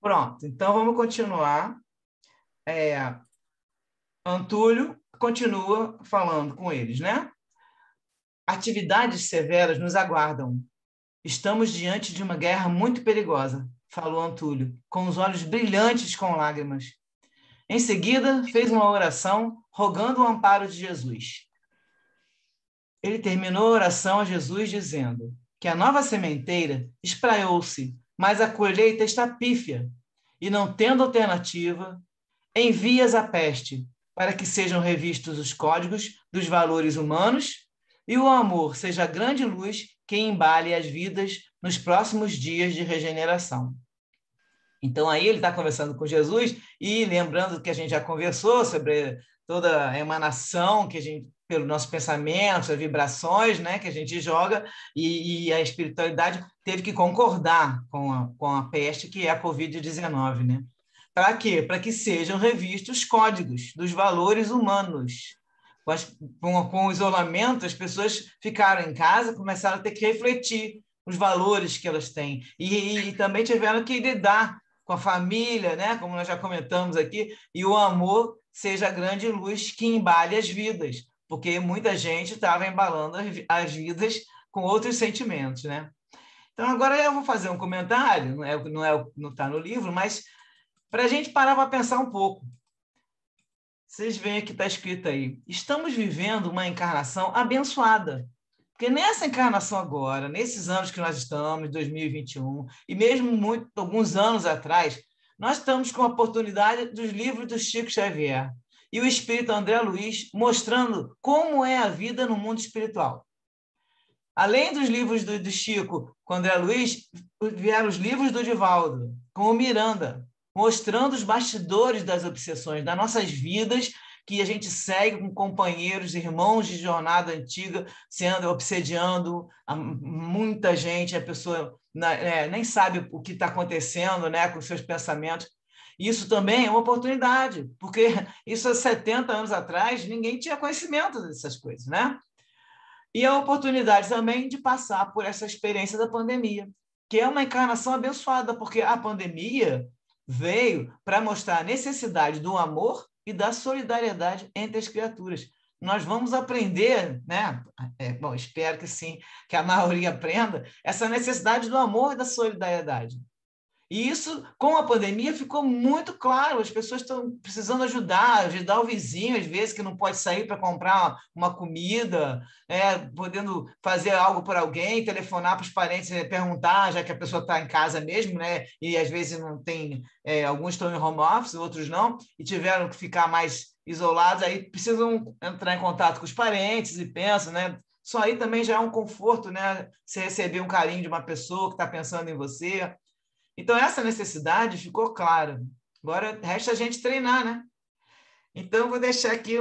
Pronto, então vamos continuar. Antúlio continua falando com eles, né? Atividades severas nos aguardam. Estamos diante de uma guerra muito perigosa, falou Antúlio, com os olhos brilhantes com lágrimas. Em seguida, fez uma oração rogando o amparo de Jesus. Ele terminou a oração a Jesus dizendo que a nova sementeira espraiou-se, mas a colheita está pífia, e não tendo alternativa, envias a peste para que sejam revistos os códigos dos valores humanos e o amor seja a grande luz que embale as vidas nos próximos dias de regeneração. Então, aí ele está conversando com Jesus e lembrando que a gente já conversou sobre toda a emanação que a gente, pelo nosso pensamento, as vibrações, né, que a gente joga, e a espiritualidade teve que concordar com a peste, que é a Covid-19, né? Para quê? Para que sejam revistos os códigos dos valores humanos. Com o isolamento, as pessoas ficaram em casa, começaram a ter que refletir os valores que elas têm. E também tiveram que lidar com a família, né? Como nós já comentamos aqui, e o amor seja a grande luz que embale as vidas, porque muita gente estava embalando as vidas com outros sentimentos, né? Então, agora eu vou fazer um comentário, não está no livro, mas para a gente parar para pensar um pouco. Vocês veem que está escrito aí, estamos vivendo uma encarnação abençoada. Porque nessa encarnação agora, nesses anos que nós estamos, 2021, e mesmo alguns anos atrás, nós estamos com a oportunidade dos livros do Chico Xavier e o Espírito André Luiz mostrando como é a vida no mundo espiritual. Além dos livros do Chico com o André Luiz, vieram os livros do Divaldo, com o Miranda, mostrando os bastidores das obsessões, das nossas vidas, que a gente segue com companheiros, irmãos de jornada antiga, sendo obsediando muita gente, a pessoa nem sabe o que está acontecendo, né, com os seus pensamentos. Isso também é uma oportunidade, porque isso há 70 anos atrás, ninguém tinha conhecimento dessas coisas, né? E a oportunidade também de passar por essa experiência da pandemia, que é uma encarnação abençoada, porque a pandemia veio para mostrar a necessidade do amor e da solidariedade entre as criaturas. Nós vamos aprender, né? Bom, espero que sim, que a maioria aprenda, essa necessidade do amor e da solidariedade. E isso, com a pandemia, ficou muito claro. As pessoas estão precisando ajudar o vizinho, às vezes, que não pode sair para comprar uma comida, podendo fazer algo por alguém, telefonar para os parentes, perguntar, já que a pessoa está em casa mesmo, né? E às vezes não tem, alguns estão em home office, outros não, e tiveram que ficar mais isolados, aí precisam entrar em contato com os parentes e pensam, né? Só aí também já é um conforto, né? Você receber um carinho de uma pessoa que está pensando em você. Então, essa necessidade ficou clara. Agora, resta a gente treinar, né? Então, eu vou deixar aqui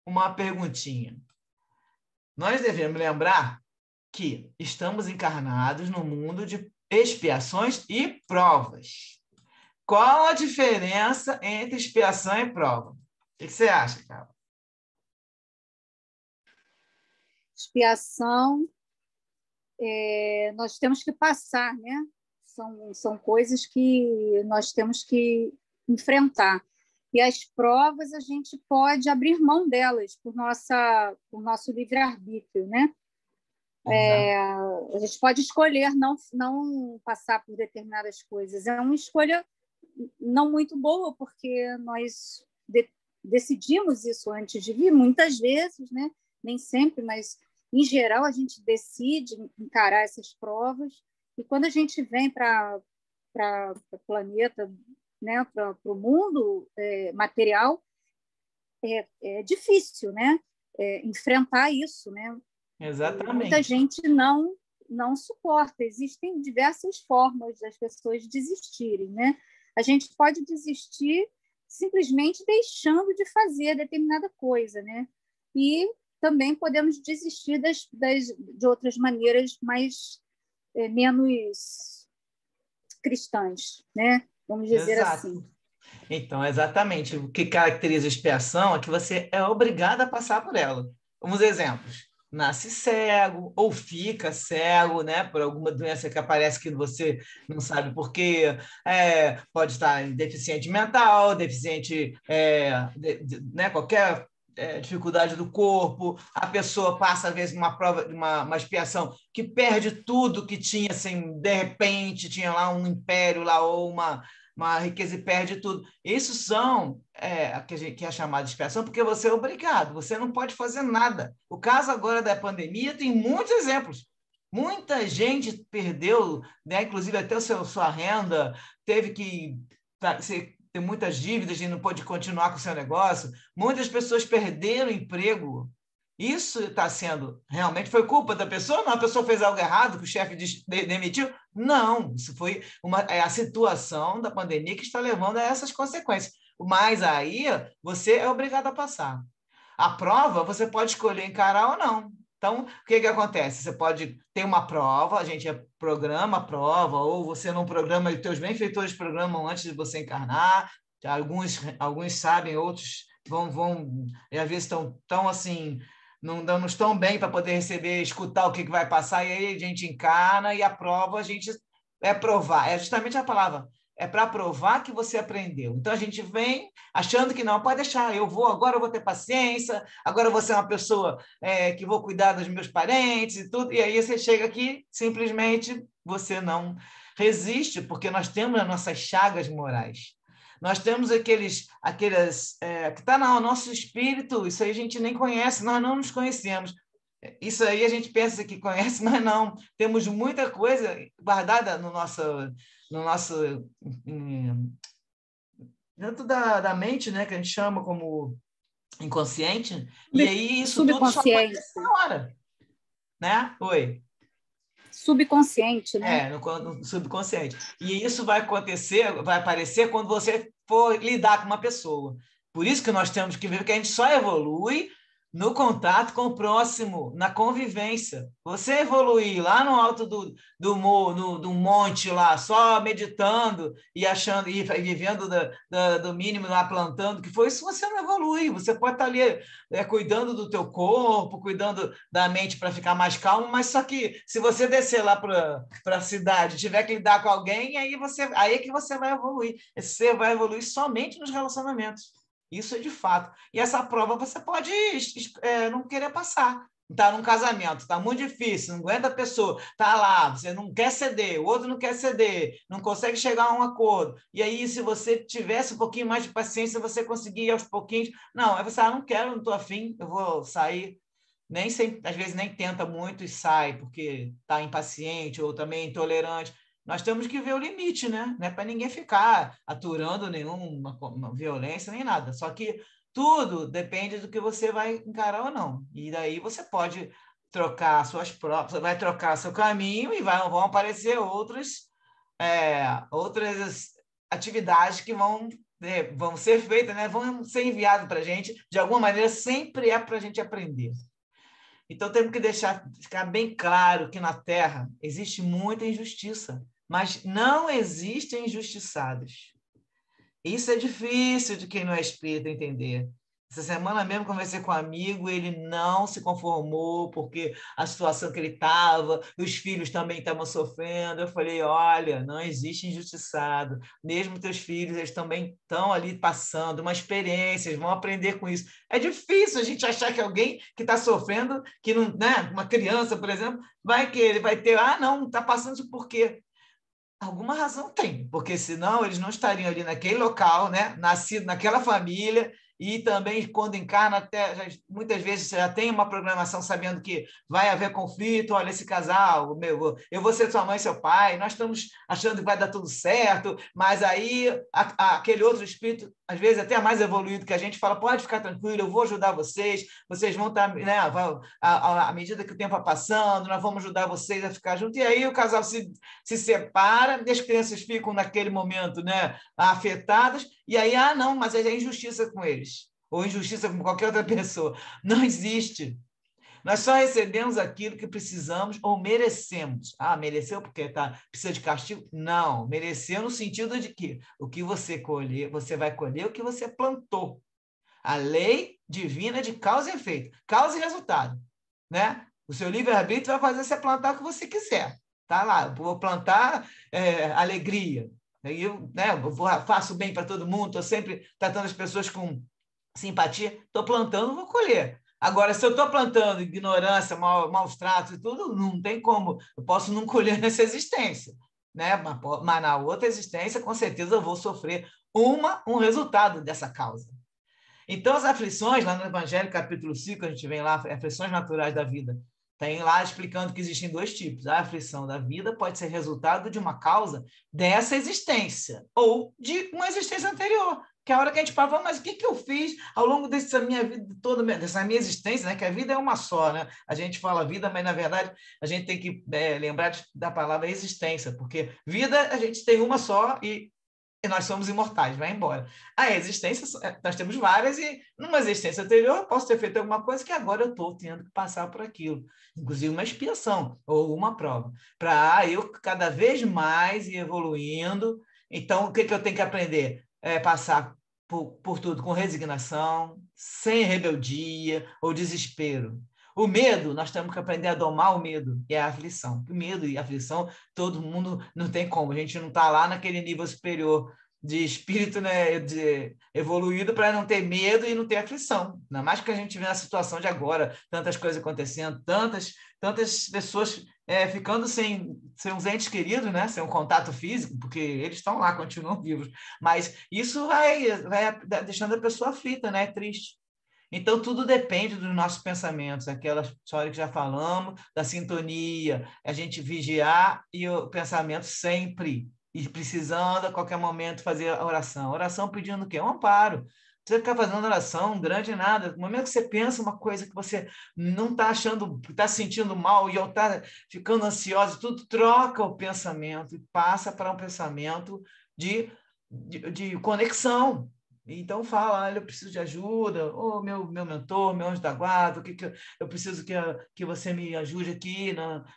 uma perguntinha. Nós devemos lembrar que estamos encarnados no mundo de expiações e provas. Qual a diferença entre expiação e prova? O que você acha, Carla? Expiação, nós temos que passar, né? São coisas que nós temos que enfrentar. E as provas, a gente pode abrir mão delas por nosso livre-arbítrio, né? A gente pode escolher não passar por determinadas coisas. É uma escolha não muito boa, porque nós decidimos isso antes de vir, muitas vezes, né? Nem sempre, mas, em geral, a gente decide encarar essas provas. E quando a gente vem para o planeta, né, para o mundo material, é difícil, né, enfrentar isso, né? Exatamente. Muita gente não suporta. Existem diversas formas das pessoas desistirem, né? A gente pode desistir simplesmente deixando de fazer determinada coisa, né? E também podemos desistir de outras maneiras menos cristãs, né? Vamos dizer assim. Então, exatamente. O que caracteriza a expiação é que você é obrigado a passar por ela. Vamos exemplos. nasce cego ou fica cego, né, por alguma doença que aparece que você não sabe por quê, pode estar deficiente mental, deficiente, né, qualquer dificuldade do corpo, a pessoa passa, às vezes, uma prova, uma expiação que perde tudo que tinha, assim, de repente, tinha lá um império lá, ou uma riqueza e perde tudo. Isso são que é chamado de expiação, porque você é obrigado, você não pode fazer nada. O caso agora da pandemia tem muitos exemplos. Muita gente perdeu, né, inclusive até sua renda, teve que ter muitas dívidas e não pôde continuar com o seu negócio. Muitas pessoas perderam emprego. Isso está sendo, realmente foi culpa da pessoa? Não, a pessoa fez algo errado, que o chefe demitiu? Não, isso foi a situação da pandemia que está levando a essas consequências. Mas aí você é obrigado a passar. A prova você pode escolher encarar ou não. Então, o que acontece? Você pode ter uma prova, a gente programa a prova, ou você não programa, os teus benfeitores programam antes de você encarnar. Alguns sabem, outros e às vezes estão tão assim, não estão bem para poder receber, escutar o que vai passar, e aí a gente encarna, e a prova a gente provar. É justamente a palavra. É para provar que você aprendeu. Então, a gente vem achando que não, pode deixar, agora eu vou ter paciência, agora eu vou ser uma pessoa que vou cuidar dos meus parentes e tudo, e aí você chega aqui, simplesmente você não resiste, porque nós temos as nossas chagas morais. Nós temos aqueles que está no nosso espírito, isso aí a gente nem conhece, nós não nos conhecemos. Isso aí a gente pensa que conhece, mas não. Temos muita coisa guardada no nosso dentro da mente, né, que a gente chama como inconsciente, e aí isso tudo só acontece na hora, né? Oi. Subconsciente, né? No subconsciente. E isso vai aparecer quando você for lidar com uma pessoa. Por isso que nós temos que ver que a gente só evolui no contato com o próximo, na convivência. Você evoluir lá no alto do monte lá, só meditando e achando e vivendo do mínimo lá, plantando, que foi isso, você não evolui. Você pode estar ali cuidando do teu corpo, cuidando da mente para ficar mais calmo, mas só que se você descer lá para a cidade, tiver que lidar com alguém, aí é que você vai evoluir. Você vai evoluir somente nos relacionamentos. Isso é de fato. E essa prova você pode não querer passar. Está num casamento, está muito difícil, não aguenta a pessoa, está lá, você não quer ceder, o outro não quer ceder, não consegue chegar a um acordo. E aí, se você tivesse um pouquinho mais de paciência, você conseguia aos pouquinhos. Não, aí você, não quero, não estou afim, eu vou sair. Nem sempre, às vezes nem tenta muito e sai, porque está impaciente ou também intolerante. Nós temos que ver o limite, né? Não é para ninguém ficar aturando nenhuma violência nem nada. Só que tudo depende do que você vai encarar ou não. E daí você pode trocar suas próprias, vai trocar seu caminho e vão aparecer outras atividades que vão ser feitas, né? Vão ser enviadas para a gente. De alguma maneira, sempre é para a gente aprender. Então, temos que ficar bem claro que na Terra existe muita injustiça, mas não existem injustiçados. Isso é difícil de quem não é espírita entender. Essa semana mesmo conversei com um amigo, ele não se conformou porque a situação que ele estava, os filhos também estavam sofrendo. Eu falei, olha, não existe injustiçado. Mesmo teus filhos, eles também estão ali passando uma experiência, eles vão aprender com isso. É difícil a gente achar que alguém que está sofrendo, que não, né, uma criança, por exemplo, vai ter, não, está passando isso por quê? Alguma razão tem, porque senão eles não estariam ali naquele local, né? Nascido naquela família, e também quando encarna, muitas vezes já tem uma programação sabendo que vai haver conflito, olha, esse casal, eu vou ser sua mãe e seu pai, nós estamos achando que vai dar tudo certo, mas aí aquele outro espírito, às vezes até mais evoluído que a gente, fala, pode ficar tranquilo, eu vou ajudar vocês vão estar, né, à medida que o tempo vai passando, nós vamos ajudar vocês a ficar juntos, e aí o casal se separa, as crianças ficam naquele momento, né, afetadas, e aí, não, mas é injustiça com eles, ou injustiça com qualquer outra pessoa. Não existe. Nós só recebemos aquilo que precisamos ou merecemos. Mereceu porque precisa de castigo? Não, mereceu no sentido de que o que você colher, você vai colher o que você plantou. A lei divina de causa e efeito, causa e resultado. né? O seu livre-arbítrio vai fazer você plantar o que você quiser. Tá lá, vou plantar alegria. Aí eu, né, faço bem para todo mundo, estou sempre tratando as pessoas com simpatia, estou plantando, vou colher. Agora, se eu estou plantando ignorância, maus tratos e tudo, não tem como. Eu posso não colher nessa existência, né? Mas na outra existência, com certeza, eu vou sofrer um resultado dessa causa. Então, as aflições, lá no Evangelho, capítulo 5, a gente vem lá, aflições naturais da vida, tem lá explicando que existem dois tipos. A aflição da vida pode ser resultado de uma causa dessa existência ou de uma existência anterior, que é a hora que a gente fala, mas o que eu fiz ao longo dessa minha vida toda, dessa minha existência, né? Que a vida é uma só, né? A gente fala vida, mas na verdade a gente tem que lembrar da palavra existência, porque vida a gente tem uma só e nós somos imortais, vai embora. A existência, nós temos várias, e numa existência anterior eu posso ter feito alguma coisa que agora eu estou tendo que passar por aquilo, inclusive uma expiação ou uma prova, para eu cada vez mais ir evoluindo. Então, o que eu tenho que aprender? Passar por tudo com resignação, sem rebeldia ou desespero. O medo, nós temos que aprender a domar o medo, e a aflição. O medo e a aflição, todo mundo não tem como. A gente não está lá naquele nível superior de espírito, né, evoluído para não ter medo e não ter aflição. Ainda mais que a gente vê na situação de agora, tantas coisas acontecendo, tantas pessoas ficando sem os entes queridos, né, sem um contato físico, porque eles estão lá, continuam vivos. Mas isso vai deixando a pessoa aflita, né, triste. Então, tudo depende dos nossos pensamentos, aquela história que já falamos, da sintonia, a gente vigiar e o pensamento sempre, e precisando a qualquer momento fazer a oração. Oração pedindo o quê? Um amparo. Você ficar fazendo oração, grande nada. No momento que você pensa uma coisa que você não está achando, está sentindo mal e está ficando ansioso, tudo troca o pensamento e passa para um pensamento de conexão. Então fala, olha, eu preciso de ajuda, ou meu mentor, meu anjo da guarda, o que eu preciso que você me ajude aqui,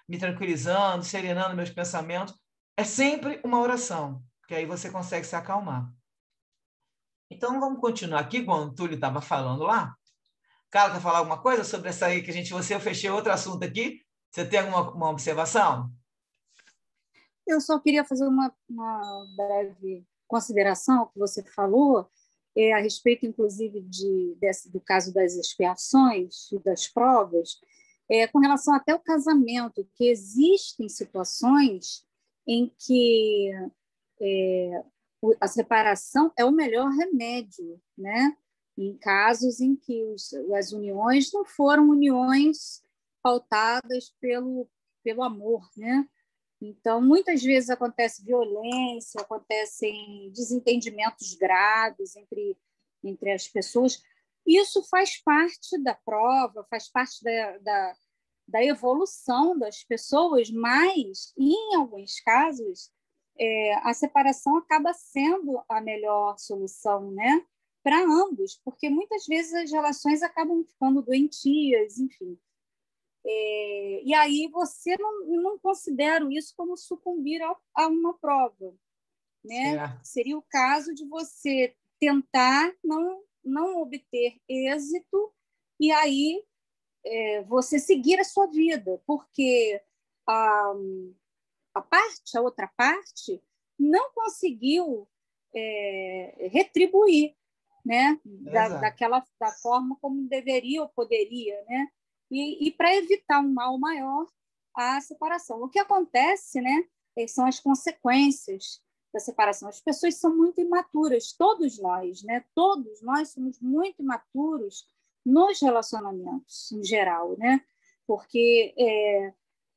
me tranquilizando, serenando meus pensamentos. É sempre uma oração, que aí você consegue se acalmar. Então vamos continuar aqui, como o Túlio estava falando lá. Carla, quer falar alguma coisa sobre essa aí que eu fechei outro assunto aqui? Você tem alguma observação? Eu só queria fazer uma breve consideração que você falou, a respeito, inclusive, do caso das expiações e das provas, com relação até ao casamento, que existem situações em que a separação é o melhor remédio, né? Em casos em que as uniões não foram uniões pautadas pelo amor, né? Então, muitas vezes acontece violência, acontecem desentendimentos graves entre as pessoas. Isso faz parte da prova, faz parte da evolução das pessoas, mas, em alguns casos, a separação acaba sendo a melhor solução, né? Para ambos, porque muitas vezes as relações acabam ficando doentias, enfim. E aí você não considera isso como sucumbir a uma prova, né? Seria o caso de você tentar não obter êxito e aí você seguir a sua vida, porque a outra parte não conseguiu retribuir, né? Da forma como deveria ou poderia, né? E para evitar um mal maior, a separação. O que acontece, né, são as consequências da separação. As pessoas são muito imaturas, todos nós, né? Todos nós somos muito imaturos nos relacionamentos, em geral, né? Porque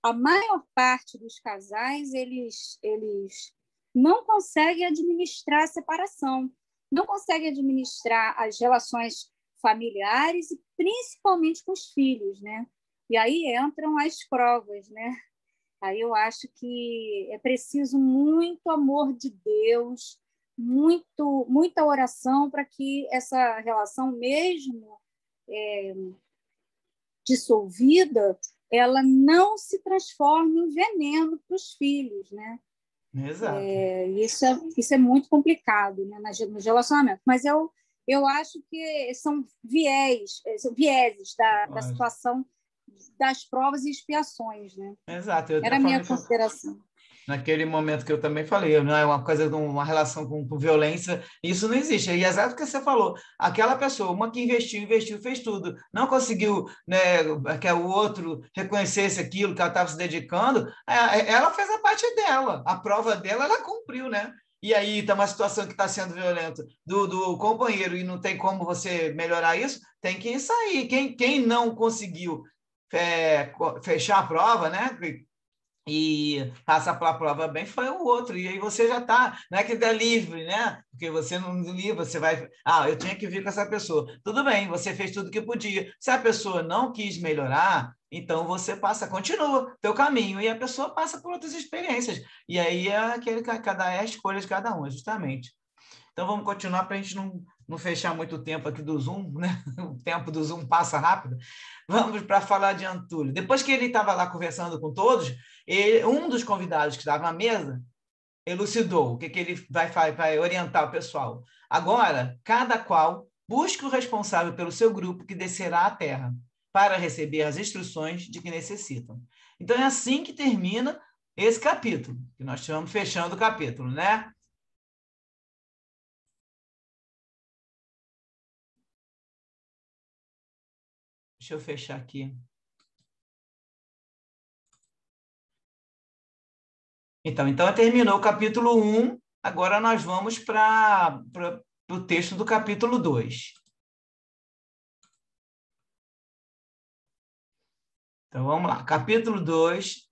a maior parte dos casais, eles não conseguem administrar a separação, não conseguem administrar as relações familiares e principalmente com os filhos, né? E aí entram as provas, né? Aí eu acho que é preciso muito amor de Deus, muita oração para que essa relação, mesmo dissolvida, ela não se transforme em veneno para os filhos, né? Exato. Isso é muito complicado, né, nos relacionamentos. Mas eu acho que são vieses da situação das provas e expiações, né? Exato. Era a minha consideração. Naquele momento que eu também falei, não é uma coisa de uma relação com violência, isso não existe. E é exato o que você falou. Aquela pessoa, uma que investiu, fez tudo, não conseguiu, né, que o outro reconhecesse aquilo que ela estava se dedicando, ela fez a parte dela, a prova dela, ela cumpriu, né? E aí está uma situação que está sendo violenta do companheiro e não tem como você melhorar isso, tem que sair. Quem não conseguiu fechar a prova, né? E passar pela prova bem foi o outro, e aí você já está, não é que dá livre, né? Porque você não livre, você vai, eu tinha que vir com essa pessoa. Tudo bem, você fez tudo que podia. Se a pessoa não quis melhorar, então você continua teu caminho, e a pessoa passa por outras experiências. E aí é a escolha de cada um, justamente. Então vamos continuar para a gente não fechar muito o tempo aqui do Zoom, né? O tempo do Zoom passa rápido. Vamos para falar de Antúlio. Depois que ele estava lá conversando com todos, um dos convidados que estava na mesa elucidou o que ele vai orientar o pessoal. Agora, cada qual busque o responsável pelo seu grupo que descerá à terra para receber as instruções de que necessitam. Então é assim que termina esse capítulo, que nós estamos fechando o capítulo, né? Deixa eu fechar aqui. Então terminou o capítulo 1, agora nós vamos para o texto do capítulo 2. Então, vamos lá. Capítulo 2,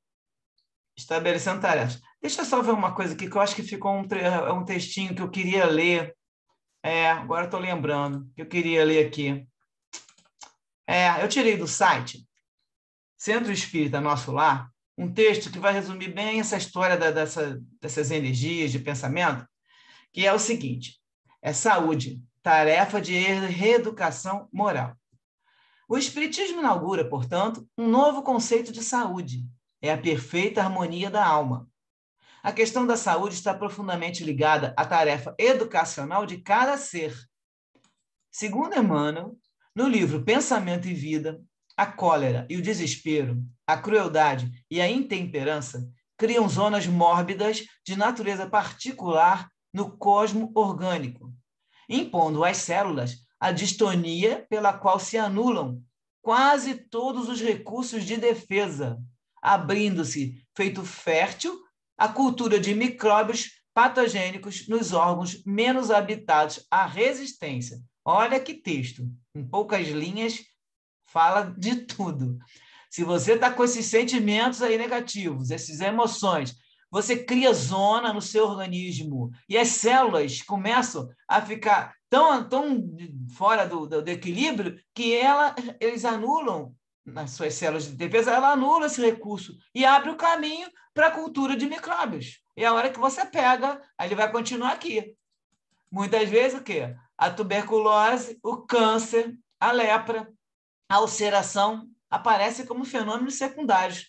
estabelecendo tarefas. Deixa eu só ver uma coisa aqui, que eu acho que ficou um textinho que eu queria ler. Agora estou lembrando, que eu queria ler aqui. Eu tirei do site Centro Espírita Nosso Lar um texto que vai resumir bem essa história dessas energias de pensamento, que é o seguinte: saúde, tarefa de reeducação moral. O Espiritismo inaugura, portanto, um novo conceito de saúde. É a perfeita harmonia da alma. A questão da saúde está profundamente ligada à tarefa educacional de cada ser. Segundo Emmanuel, no livro Pensamento e Vida, a cólera e o desespero, a crueldade e a intemperança criam zonas mórbidas de natureza particular no cosmo orgânico, impondo às células a distonia pela qual se anulam quase todos os recursos de defesa, abrindo-se, feito fértil, a cultura de micróbios patogênicos nos órgãos menos habitados à resistência. Olha que texto, em poucas linhas, fala de tudo. Se você está com esses sentimentos aí negativos, essas emoções, você cria zona no seu organismo e as células começam a ficar tão fora do equilíbrio que eles anulam, nas suas células de defesa, ela anula esse recurso e abre o caminho para a cultura de micróbios. E a hora que você pega, aí ele vai continuar aqui. Muitas vezes o quê? A tuberculose, o câncer, a lepra, a ulceração aparecem como fenômenos secundários,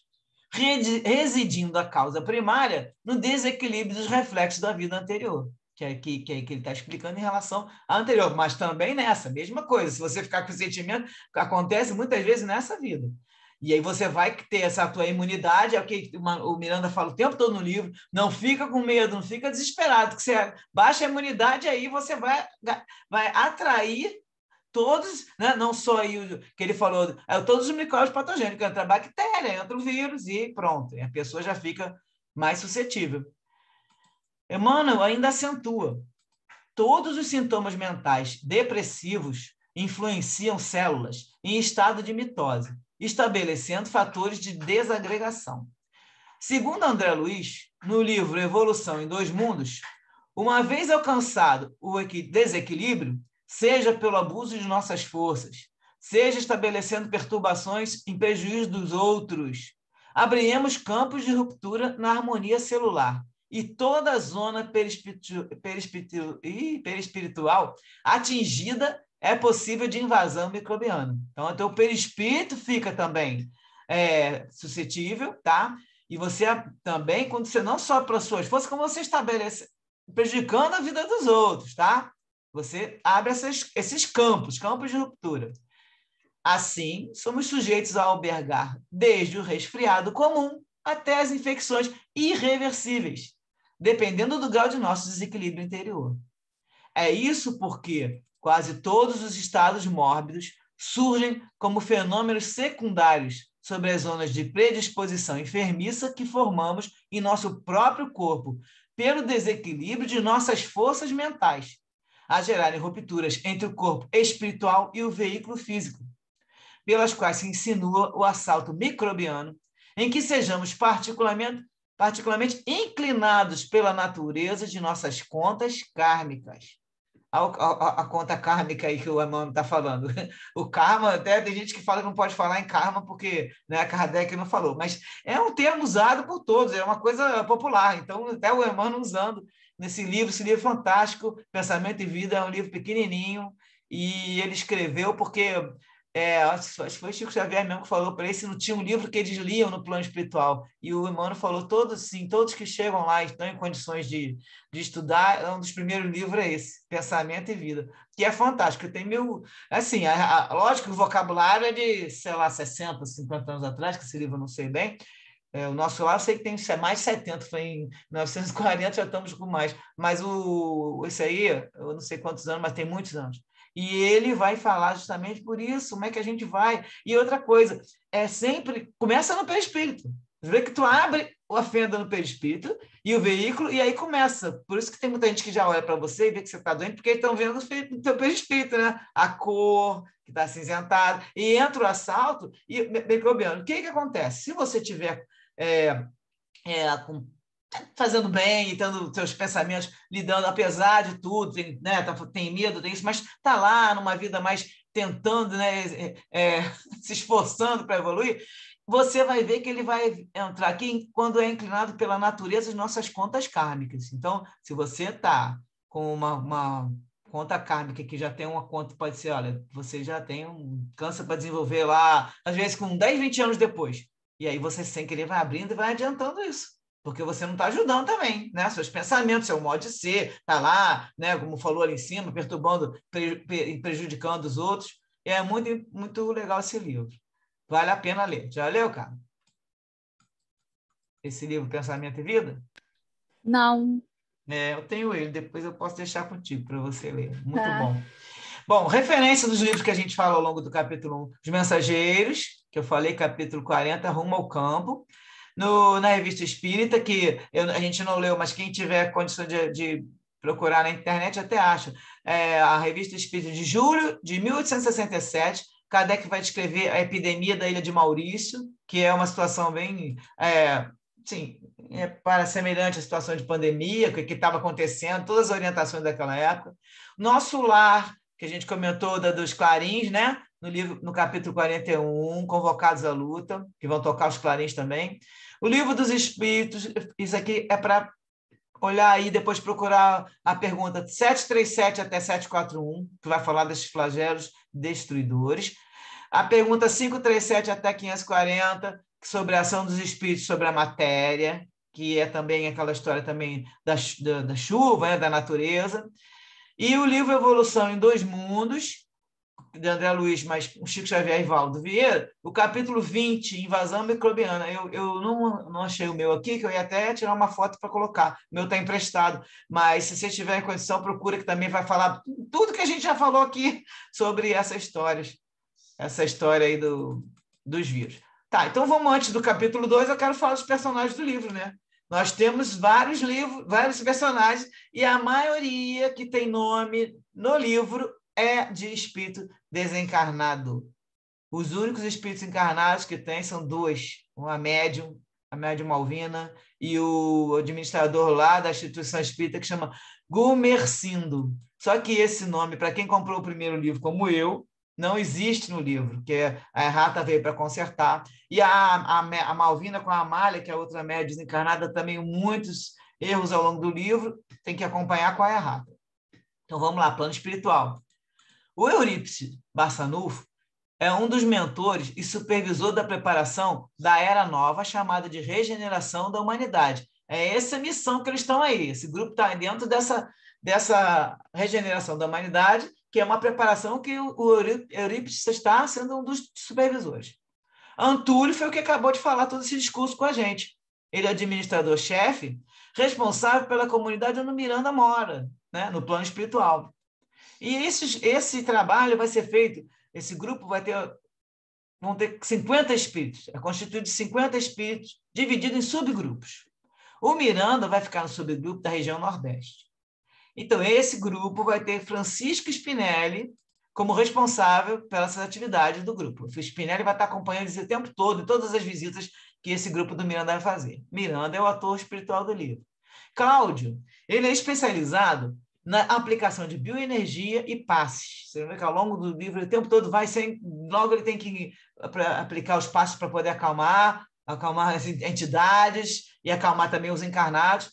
residindo a causa primária no desequilíbrio dos reflexos da vida anterior, que ele está explicando em relação à anterior, mas também nessa, mesma coisa. Se você ficar com sentimento, acontece muitas vezes nessa vida. E aí você vai ter essa tua imunidade, é o que o Miranda fala o tempo todo no livro, não fica com medo, não fica desesperado, que você baixa a imunidade, aí você vai atrair todos, né? Não só aí o que ele falou, todos os micróbios patogênicos, entra a bactéria, entra o vírus e pronto, e a pessoa já fica mais suscetível. Emmanuel ainda acentua: todos os sintomas mentais depressivos influenciam células em estado de mitose, estabelecendo fatores de desagregação. Segundo André Luiz, no livro Evolução em Dois Mundos, uma vez alcançado o desequilíbrio, seja pelo abuso de nossas forças, seja estabelecendo perturbações em prejuízo dos outros, abriremos campos de ruptura na harmonia celular e toda a zona perispiritual atingida é possível de invasão microbiana. Então, o teu perispírito fica também suscetível, tá? E você também, quando você não só para as suas forças, como você estabelece, prejudicando a vida dos outros, tá? Você abre esses campos de ruptura. Assim, somos sujeitos a albergar desde o resfriado comum até as infecções irreversíveis, dependendo do grau de nosso desequilíbrio interior. É isso porque quase todos os estados mórbidos surgem como fenômenos secundários sobre as zonas de predisposição enfermiça que formamos em nosso próprio corpo, pelo desequilíbrio de nossas forças mentais, a gerarem rupturas entre o corpo espiritual e o veículo físico, pelas quais se insinua o assalto microbiano, em que sejamos particularmente inclinados pela natureza de nossas contas kármicas. A conta kármica aí que o Emmanuel está falando. O karma, até tem gente que fala que não pode falar em karma porque, né, Kardec não falou, mas é um termo usado por todos, é uma coisa popular. Então, até o Emmanuel usando nesse livro, esse livro fantástico, Pensamento e Vida, é um livro pequenininho, e ele escreveu porque acho que foi Chico Xavier mesmo que falou para ele se não tinha um livro que eles liam no plano espiritual. E o Emmanuel falou, todos que chegam lá e estão em condições de estudar, um dos primeiros livros é esse, Pensamento e Vida, que é fantástico. Tem assim, lógico que o vocabulário é de, sei lá, 60, 50 anos atrás, que esse livro eu não sei bem. O nosso lá eu sei que tem mais de 70, foi em 1940, já estamos com mais. Mas esse aí, eu não sei quantos anos, mas tem muitos anos. E ele vai falar justamente por isso, como é que a gente vai. E outra coisa, sempre começa no perispírito. Você vê que tu abre a fenda no perispírito e o veículo, e aí começa. Por isso que tem muita gente que já olha para você e vê que você está doente, porque eles estão vendo o teu perispírito, né? A cor, que está acinzentada, e entra o assalto, e microbiano. O que acontece? Se você tiver fazendo bem e tendo seus pensamentos lidando, apesar de tudo, tem medo, tem isso, mas está lá numa vida mais tentando, né, se esforçando para evoluir, você vai ver que ele vai entrar aqui quando é inclinado pela natureza das nossas contas kármicas. Então, se você está com uma conta kármica que já tem uma conta, pode ser, olha, você já tem um câncer para desenvolver lá, às vezes com 10, 20 anos depois. E aí você, sem querer, vai abrindo e vai adiantando isso. Porque você não está ajudando também, né? Seus pensamentos, seu modo de ser, está lá, né? Como falou ali em cima, perturbando, prejudicando os outros. E é muito, muito legal esse livro. Vale a pena ler. Já leu, cara? Esse livro, Pensamento e Vida? Não. Eu tenho ele, depois eu posso deixar contigo para você ler. Muito Tá. bom. Bom, referência dos livros que a gente fala ao longo do capítulo 1, Os Mensageiros, que eu falei, capítulo 40, Rumo ao Campo. Na Revista Espírita, que a gente não leu, mas quem tiver condição de procurar na internet até acha. A Revista Espírita de julho de 1867, Kardec vai descrever a epidemia da Ilha de Maurício, que é uma situação bem... sim, para semelhante à situação de pandemia, o que estava acontecendo, todas as orientações daquela época. Nosso Lar, que a gente comentou dos clarins, né? No capítulo 41, Convocados à Luta, que vão tocar os clarins também. O Livro dos Espíritos, isso aqui é para olhar aí, depois procurar a pergunta 737 até 741, que vai falar desses flagelos destruidores. A pergunta 537 até 540, sobre a ação dos espíritos sobre a matéria, que é também aquela história também da chuva, né, da natureza. E o livro Evolução em Dois Mundos, de André Luiz, mas com Chico Xavier e Valdo Vieira, o capítulo 20, Invasão Microbiana. Eu não achei o meu aqui, que eu ia até tirar uma foto para colocar. O meu está emprestado, mas se você tiver em condição, procura, que também vai falar tudo que a gente já falou aqui sobre essa história aí dos vírus. Tá, então vamos antes do capítulo 2, eu quero falar dos personagens do livro, né? Nós temos vários livros, vários personagens, e a maioria que tem nome no livro é de espírito desencarnado. Os únicos espíritos encarnados que tem são dois, a médium Malvina, e o administrador lá da instituição espírita, que chama Gumercindo. Só que esse nome, para quem comprou o primeiro livro, como eu, não existe no livro, que a errata veio para consertar. E a Malvina com a Amália, que é a outra médium desencarnada, também muitos erros ao longo do livro, tem que acompanhar com a errata. Então vamos lá, plano espiritual. O Eurípides Barçanufo é um dos mentores e supervisor da preparação da Era Nova, chamada de Regeneração da Humanidade. É essa missão que eles estão aí. Esse grupo está dentro dessa regeneração da humanidade, que é uma preparação que o Eurípides está sendo um dos supervisores. Antúlio foi o que acabou de falar todo esse discurso com a gente. Ele é administrador-chefe, responsável pela comunidade onde o Miranda mora, né, no plano espiritual. E esse trabalho vai ser feito, esse grupo vão ter 50 espíritos, é constituído de 50 espíritos, dividido em subgrupos. O Miranda vai ficar no subgrupo da região Nordeste. Então, esse grupo vai ter Francisco Spinelli como responsável pelas atividades do grupo. O Spinelli vai estar acompanhando esse tempo todo, em todas as visitas que esse grupo do Miranda vai fazer. Miranda é o ator espiritual do livro. Cláudio, ele é especializado na aplicação de bioenergia e passes. Você vê que ao longo do livro, o tempo todo vai sem... Logo ele tem que aplicar os passos para poder acalmar as entidades e acalmar também os encarnados.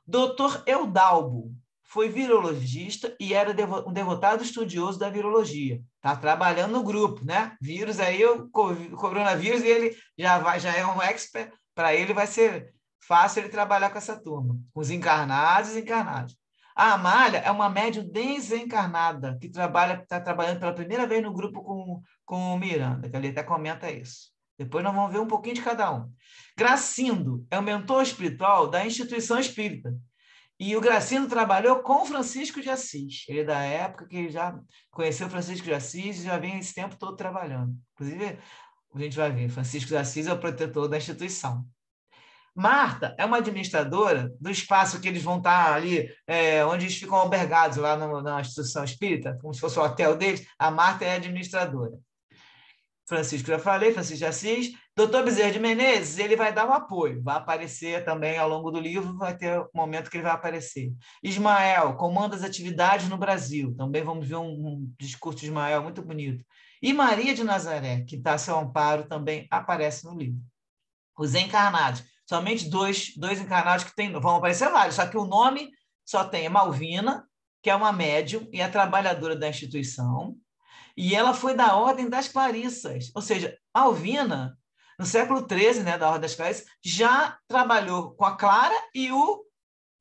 Doutor Eudalbo foi virologista e era um devotado estudioso da virologia. Está trabalhando no grupo, né? Vírus aí, o coronavírus, e ele já é um expert. Para ele vai ser fácil ele trabalhar com essa turma, com os encarnados e desencarnados. A Amália é uma médium desencarnada que está trabalhando pela primeira vez no grupo com o Miranda, que ali até comenta isso. Depois nós vamos ver um pouquinho de cada um. Gracindo é o mentor espiritual da instituição espírita. E o Gracindo trabalhou com Francisco de Assis. Ele é da época que já conheceu Francisco de Assis e já vem esse tempo todo trabalhando. Inclusive, a gente vai ver, Francisco de Assis é o protetor da instituição. Marta é uma administradora do espaço que eles vão estar ali, onde eles ficam albergados lá na instituição espírita, como se fosse o hotel deles. A Marta é a administradora. Francisco, já falei, Francisco de Assis. Doutor Bezerra de Menezes, ele vai dar um apoio, vai aparecer também ao longo do livro, vai ter um momento que ele vai aparecer. Ismael, comanda as atividades no Brasil, também vamos ver um discurso de Ismael muito bonito. E Maria de Nazaré, que está a seu amparo, também aparece no livro. Os encarnados, somente dois encarnados que tem, vão aparecer vários, só que o nome só tem a Malvina, que é uma médium e é trabalhadora da instituição, e ela foi da Ordem das Clarissas, ou seja, Malvina, no século XIII, né, da Ordem das Clarissas, já trabalhou com a Clara e o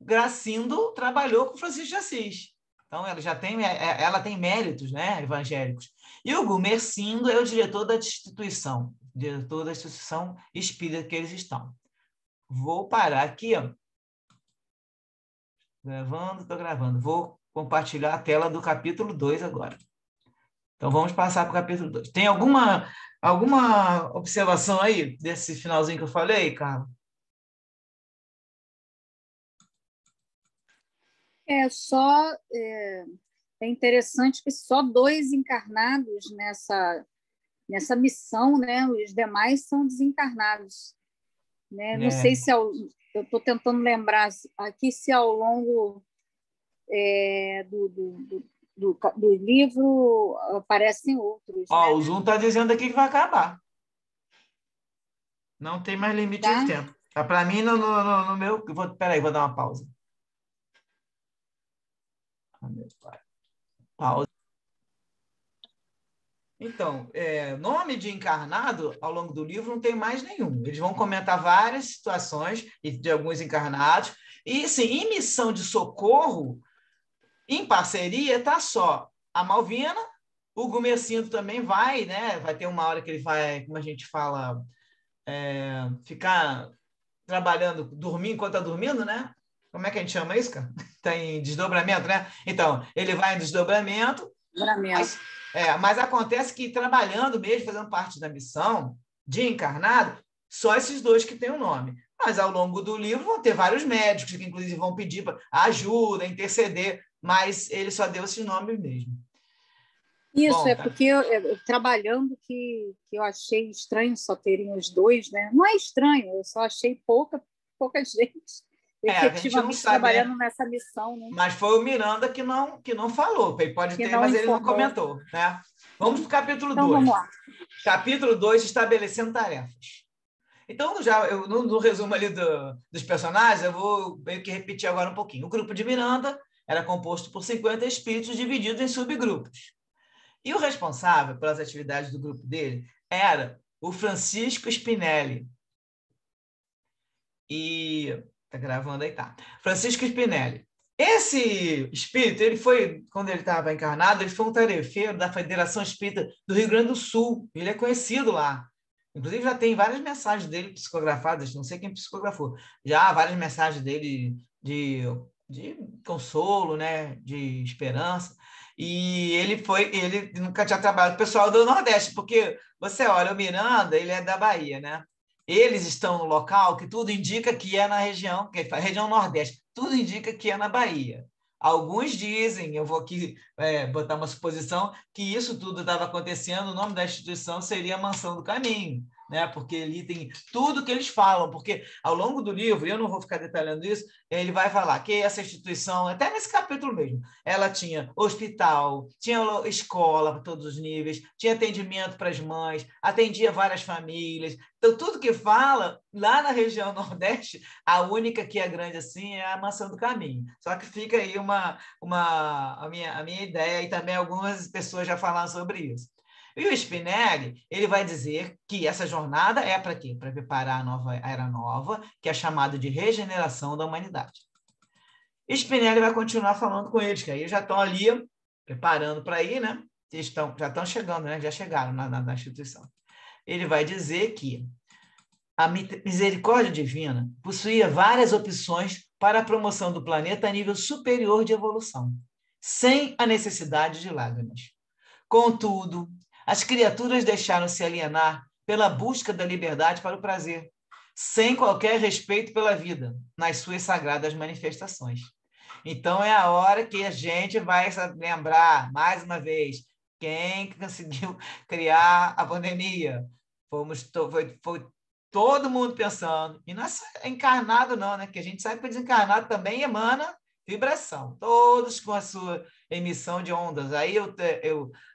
Gracindo trabalhou com Francisco de Assis. Então, ela tem méritos, né, evangélicos. E o Gumercindo é o diretor da instituição espírita que eles estão. Vou parar aqui, ó. Estou gravando. Vou compartilhar a tela do capítulo 2 agora. Então, vamos passar para o capítulo 2. Tem alguma observação aí desse finalzinho que eu falei, Carla? É interessante que só 2 encarnados nessa missão, né? Os demais são desencarnados. Né? Não sei se eu estou tentando lembrar aqui se ao longo do livro aparecem outros. Ó, né? O Zoom está dizendo aqui que vai acabar. Não tem mais limite de tempo. Tá, para mim, no meu... Peraí, vou dar uma pausa. Pausa. Então, nome de encarnado, ao longo do livro, não tem mais nenhum. Eles vão comentar várias situações de alguns encarnados. E, sim, em missão de socorro, em parceria, está só a Malvina, o Gumercindo também vai, né? Vai ter uma hora que ele vai, como a gente fala, ficar trabalhando, dormir enquanto está dormindo, né? Como é que a gente chama isso, cara? Está em desdobramento, né? Então, ele vai em desdobramento. Mas acontece que trabalhando mesmo, fazendo parte da missão de encarnado, só esses 2 que têm o nome. Mas ao longo do livro vão ter vários médicos que inclusive vão pedir ajuda, interceder, mas ele só deu esses nomes mesmo. Isso, porque eu trabalhando que eu achei estranho só terem os 2, né? Não é estranho, eu só achei pouca gente efetivamente trabalhando nessa missão. Né? Mas foi o Miranda que não falou. Ele pode ter, mas ele não comentou. Né? Vamos para o capítulo 2. Vamos lá. Capítulo 2, estabelecendo tarefas. Então, no resumo ali dos personagens, eu vou meio que repetir agora um pouquinho. O grupo de Miranda era composto por 50 espíritos divididos em subgrupos. E o responsável pelas atividades do grupo dele era o Francisco Spinelli. E... Está gravando aí, tá. Francisco Spinelli. Esse espírito, ele foi, quando ele estava encarnado, ele foi um tarefeiro da Federação Espírita do Rio Grande do Sul. Ele é conhecido lá. Inclusive, já tem várias mensagens dele psicografadas, não sei quem psicografou. Já várias mensagens dele de consolo, né? De esperança. E ele nunca tinha trabalhado com o pessoal do Nordeste, porque você olha, o Miranda, ele é da Bahia, né? Eles estão no local que tudo indica que é na região, que é a região Nordeste, tudo indica que é na Bahia. Alguns dizem, eu vou aqui botar uma suposição, que isso tudo estava acontecendo, o nome da instituição seria Mansão do Caminho, né? Porque ali tem tudo que eles falam, porque ao longo do livro, eu não vou ficar detalhando isso, ele vai falar que essa instituição, até nesse capítulo mesmo, ela tinha hospital, tinha escola para todos os níveis, tinha atendimento para as mães, atendia várias famílias. Então, tudo que fala, lá na região Nordeste, a única que é grande assim é a Mansão do Caminho. Só que fica aí a minha ideia, e também algumas pessoas já falaram sobre isso. E o Spinelli, ele vai dizer que essa jornada é para quê? Para preparar a nova era nova, que é chamada de regeneração da humanidade. E Spinelli vai continuar falando com eles, que aí já estão ali preparando para ir, né? Já estão chegando, né? Já chegaram na instituição. Ele vai dizer que a misericórdia divina possuía várias opções para a promoção do planeta a nível superior de evolução, sem a necessidade de lágrimas. Contudo, as criaturas deixaram-se alienar pela busca da liberdade para o prazer, sem qualquer respeito pela vida, nas suas sagradas manifestações. Então, é a hora que a gente vai lembrar, mais uma vez, quem conseguiu criar a pandemia. Foi todo mundo pensando, e não é encarnado não, né? Que a gente sabe que o desencarnado também emana vibração, todos com a sua emissão de ondas. Aí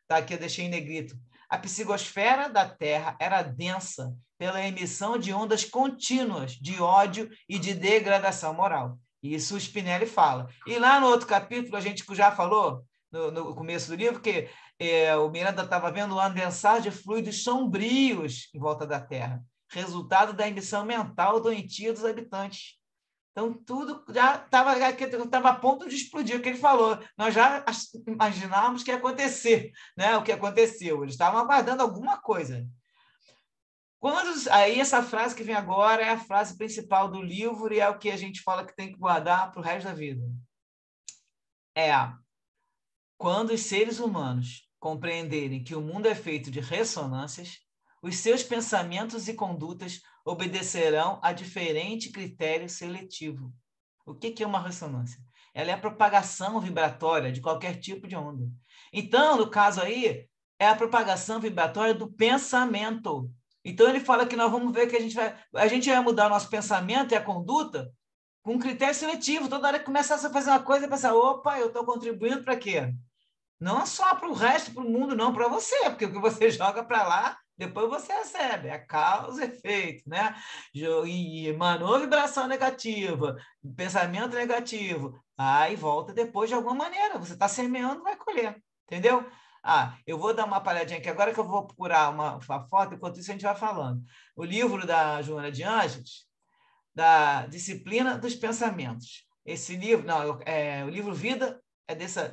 aqui eu deixei em negrito. A psicosfera da Terra era densa pela emissão de ondas contínuas de ódio e de degradação moral. Isso o Spinelli fala. E lá no outro capítulo, a gente já falou, no começo do livro, que o Miranda estava vendo o andensar de fluidos sombrios em volta da Terra, resultado da emissão mental doentia dos habitantes. Então, tudo já estava a ponto de explodir, o que ele falou. Nós já imaginávamos que ia acontecer, né? O que aconteceu. Eles estavam aguardando alguma coisa. Aí, essa frase que vem agora é a frase principal do livro e é o que a gente fala que tem que guardar para o resto da vida. Quando os seres humanos compreenderem que o mundo é feito de ressonâncias, os seus pensamentos e condutas obedecerão a diferente critério seletivo. O que é uma ressonância? Ela é a propagação vibratória de qualquer tipo de onda. Então, no caso aí, é a propagação vibratória do pensamento. Então, ele fala que nós vamos ver que a gente vai mudar o nosso pensamento e a conduta com um critério seletivo. Toda hora que começar a fazer uma coisa, pensar, opa, eu estou contribuindo para quê? Não só para o resto, para o mundo, não, para você, porque o que você joga para lá, depois você recebe, é causa e efeito, né? E emanou vibração negativa, pensamento negativo, aí volta depois de alguma maneira, você está semeando, vai colher, entendeu? Eu vou dar uma palhadinha aqui agora que eu vou procurar uma foto, enquanto isso a gente vai falando. O livro da Joana de Ângeles, da Disciplina dos Pensamentos. Esse livro, não, o livro Vida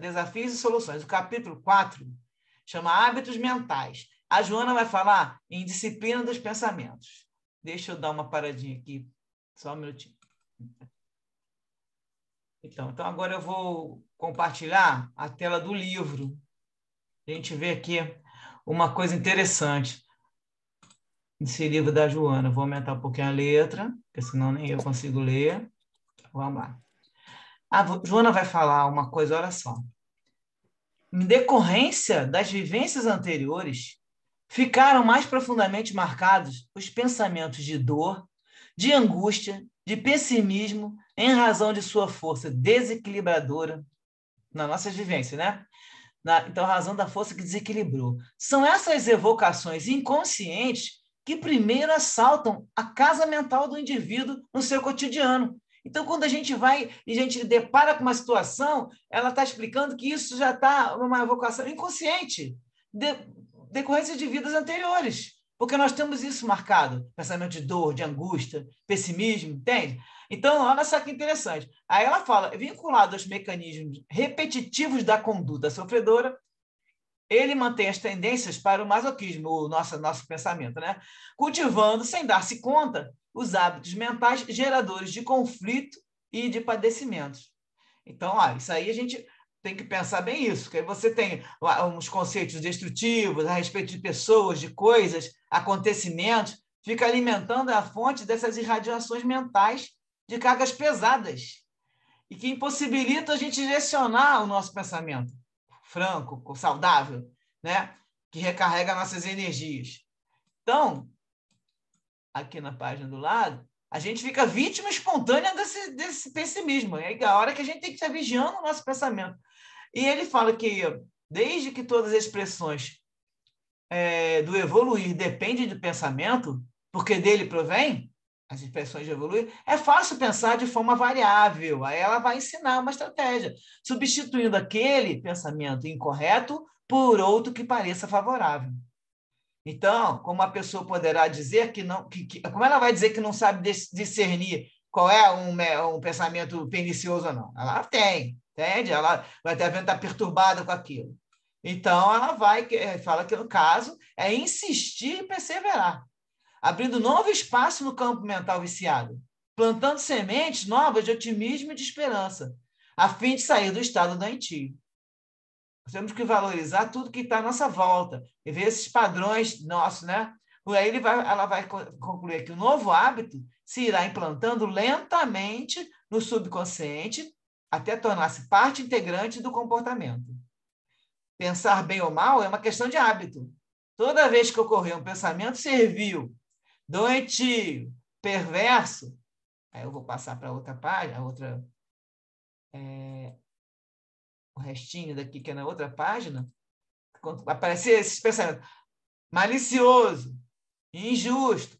Desafios e Soluções. O capítulo 4 chama Hábitos Mentais. A Joana vai falar em Disciplina dos Pensamentos. Deixa eu dar uma paradinha aqui, só um minutinho. Então agora eu vou compartilhar a tela do livro. A gente vê aqui uma coisa interessante nesse livro da Joana. Vou aumentar um pouquinho a letra, porque senão nem eu consigo ler. Vamos lá. A Joana vai falar uma coisa, olha só. Em decorrência das vivências anteriores, ficaram mais profundamente marcados os pensamentos de dor, de angústia, de pessimismo, em razão de sua força desequilibradora na nossa vivência, né? Então, a razão da força que desequilibrou. São essas evocações inconscientes que primeiro assaltam a casa mental do indivíduo no seu cotidiano. Então, quando a gente vai e a gente depara com uma situação, ela está explicando que isso já está uma evocação inconsciente, decorrência de vidas anteriores, porque nós temos isso marcado, pensamento de dor, de angústia, pessimismo, entende? Então, olha só que interessante. Aí ela fala, vinculado aos mecanismos repetitivos da conduta sofredora, ele mantém as tendências para o masoquismo, o nosso pensamento, né? Cultivando, sem dar-se conta, os hábitos mentais geradores de conflito e de padecimentos. Então, isso aí a gente tem que pensar bem isso, que aí você tem uns conceitos destrutivos a respeito de pessoas, de coisas, acontecimentos, fica alimentando a fonte dessas irradiações mentais de cargas pesadas e que impossibilitam a gente direcionar o nosso pensamento franco, saudável, né? Que recarrega nossas energias. Então, aqui na página do lado, a gente fica vítima espontânea desse pessimismo. É a hora que a gente tem que estar vigiando o nosso pensamento. E ele fala que, desde que todas as expressões do evoluir dependem do pensamento, porque dele provém, as expressões de evoluir, é fácil pensar de forma variável. Aí ela vai ensinar uma estratégia, substituindo aquele pensamento incorreto por outro que pareça favorável. Então, como a pessoa poderá dizer que não, como ela vai dizer que não sabe discernir qual é um pensamento pernicioso ou não? Ela tem, entende? Ela vai estar estar perturbada com aquilo. Então, ela fala que no caso é insistir e perseverar, abrindo novo espaço no campo mental viciado, plantando sementes novas de otimismo e de esperança, a fim de sair do estado doentio. Nós temos que valorizar tudo que está à nossa volta e ver esses padrões nossos, né? Por aí ela vai concluir que o novo hábito se irá implantando lentamente no subconsciente até tornar-se parte integrante do comportamento. Pensar bem ou mal é uma questão de hábito. Toda vez que ocorrer um pensamento servil, doentio, perverso, aí eu vou passar para outra página, o restinho daqui que é na outra página, quando aparecer esses pensamentos malicioso, injusto.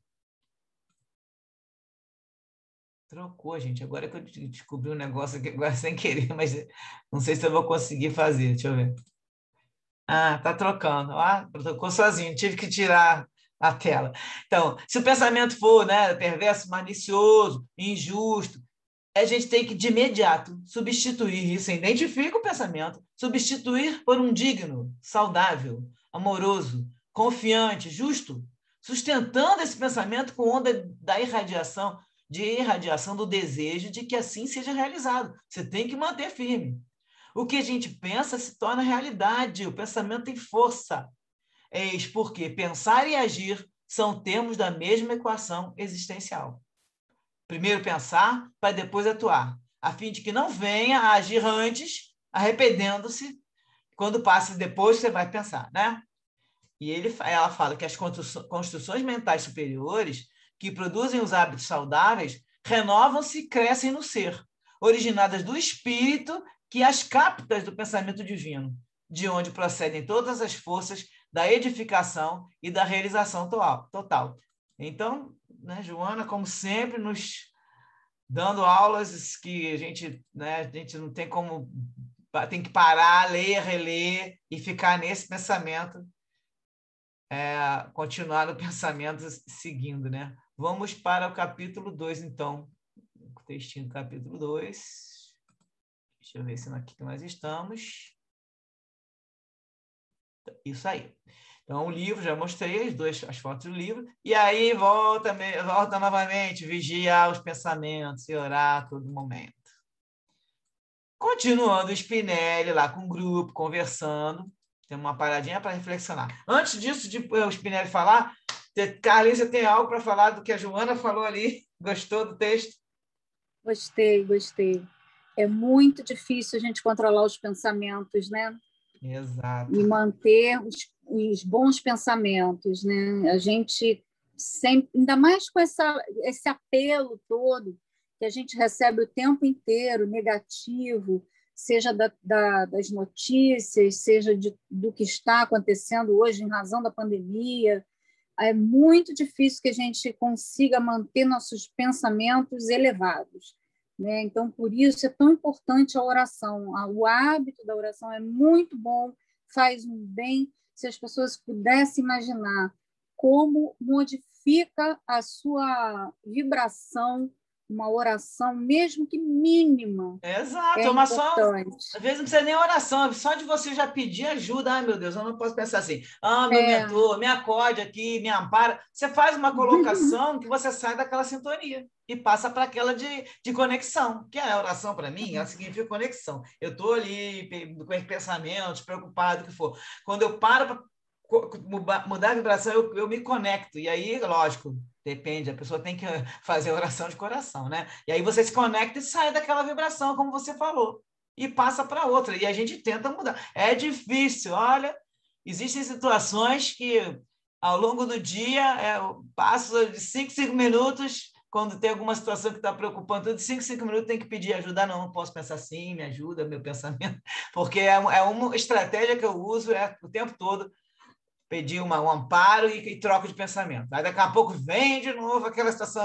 Trocou, gente. Agora que eu descobri um negócio aqui agora sem querer, mas não sei se eu vou conseguir fazer. Deixa eu ver. Tá trocando. Trocou sozinho. Tive que tirar a tela. Então, se o pensamento for, né, perverso, malicioso, injusto, a gente tem que, de imediato, substituir isso. Identifica o pensamento, substituir por um digno, saudável, amoroso, confiante, justo, sustentando esse pensamento com onda de irradiação do desejo de que assim seja realizado. Você tem que manter firme. O que a gente pensa se torna realidade, o pensamento tem força. Eis porque pensar e agir são termos da mesma equação existencial. Primeiro pensar, para depois atuar, a fim de que não venha a agir antes, arrependendo-se, quando passa depois você vai pensar, né? E ela fala que as construções mentais superiores, que produzem os hábitos saudáveis, renovam-se e crescem no ser, originadas do espírito que as captas do pensamento divino, de onde procedem todas as forças da edificação e da realização total. Então, né, Joana, como sempre, nos dando aulas que a gente não tem como, tem que parar, ler, reler e ficar nesse pensamento, continuar no pensamento seguindo, né? Vamos para o capítulo 2, então. O textinho do capítulo 2. Deixa eu ver se aqui que nós estamos. Isso aí. Então, o livro, já mostrei as fotos do livro. E aí, volta novamente, vigiar os pensamentos e orar a todo momento. Continuando o Spinelli lá com o grupo, conversando. Tem uma paradinha para reflexionar. Antes disso, de o Spinelli falar, Carlinhos, você tem algo para falar do que a Joana falou ali? Gostou do texto? Gostei. É muito difícil a gente controlar os pensamentos, né? Exato. E manter os bons pensamentos, né? A gente sempre, ainda mais com esse apelo todo que a gente recebe o tempo inteiro, negativo, seja das notícias, seja do que está acontecendo hoje em razão da pandemia. É muito difícil que a gente consiga manter nossos pensamentos elevados, né? Então, por isso é tão importante a oração. O hábito da oração é muito bom, faz um bem. Se as pessoas pudessem imaginar como modifica a sua vibração uma oração, mesmo que mínima, Exato, é uma só. importante. Às vezes não precisa nem oração, só de você já pedir ajuda. Ai, meu Deus, eu não posso pensar assim. Ah, meu É, mentor, me acode aqui, me ampara. Você faz uma colocação que você sai daquela sintonia e passa para aquela de conexão, que é a oração para mim, ela significa conexão. Eu estou ali com os pensamentos, preocupado, o que for. Quando eu paro para mudar a vibração, eu me conecto. E aí, lógico, depende, a pessoa tem que fazer oração de coração, né? E aí você se conecta e sai daquela vibração, como você falou, e passa para outra. E a gente tenta mudar. É difícil, olha, existem situações que ao longo do dia eu passo de 5 minutos, quando tem alguma situação que está preocupando, tudo de 5 minutos tem que pedir ajuda. Não posso pensar assim, me ajuda, meu pensamento, porque é uma estratégia que eu uso o tempo todo, pedir um amparo e troca de pensamento. Aí daqui a pouco vem de novo aquela situação.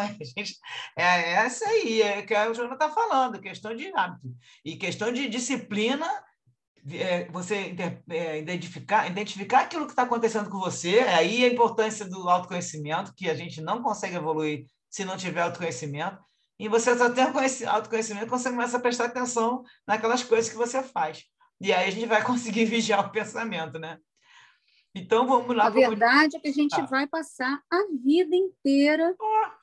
É essa aí, é que o Jonas está falando, questão de hábito. E questão de disciplina, você identificar aquilo que está acontecendo com você, aí a importância do autoconhecimento, que a gente não consegue evoluir se não tiver autoconhecimento, e você só tem autoconhecimento quando você começa a prestar atenção naquelas coisas que você faz. E aí a gente vai conseguir vigiar o pensamento, né? Então, vamos lá. A verdade é que a gente vai passar a vida inteira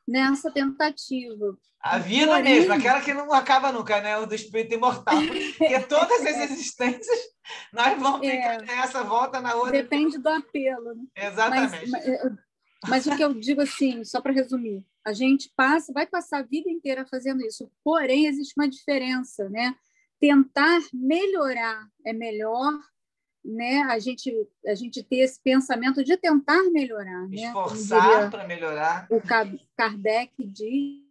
nessa tentativa. A vida Porém, mesmo, aquela que não acaba nunca, né? O do espírito imortal. Porque todas as existências, nós vamos ficar nessa, volta na outra. Depende do apelo. Né? Exatamente. Mas o que eu digo assim, só para resumir, a gente vai passar a vida inteira fazendo isso. Porém, existe uma diferença, né? Tentar melhorar é melhor, né? A gente ter esse pensamento de tentar melhorar, né? Esforçar para melhorar. O Kardec diz,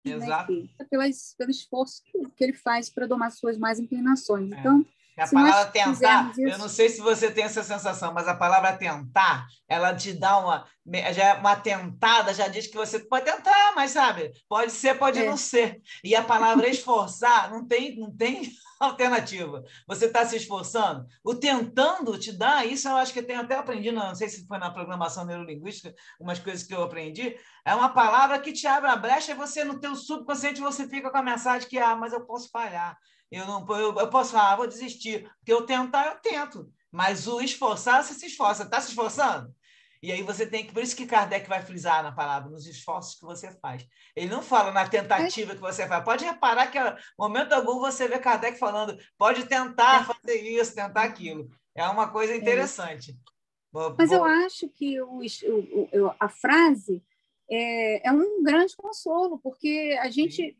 exato. Né, pelo esforço que ele faz para domar suas más inclinações. Então, a palavra tentar, eu não sei se você tem essa sensação, mas a palavra tentar, ela te dá uma tentada, já diz que você pode tentar, mas sabe, pode ser, pode não ser. E a palavra esforçar não tem alternativa. Você está se esforçando, o tentando te dá, isso eu acho que eu tenho até aprendido, não sei se foi na programação neurolinguística, umas coisas que eu aprendi, é uma palavra que te abre a brecha e você, no teu subconsciente, você fica com a mensagem que, mas eu posso falhar. Eu posso falar, vou desistir. Porque eu tentar, eu tento. Mas o esforçar, você se esforça. Está se esforçando? E aí você tem que... Por isso que Kardec vai frisar na palavra, nos esforços que você faz. Ele não fala na tentativa que você faz. Pode reparar que, momento algum, você vê Kardec falando, pode tentar fazer isso, tentar aquilo. É uma coisa interessante. Mas eu acho que a frase é um grande consolo, porque a gente...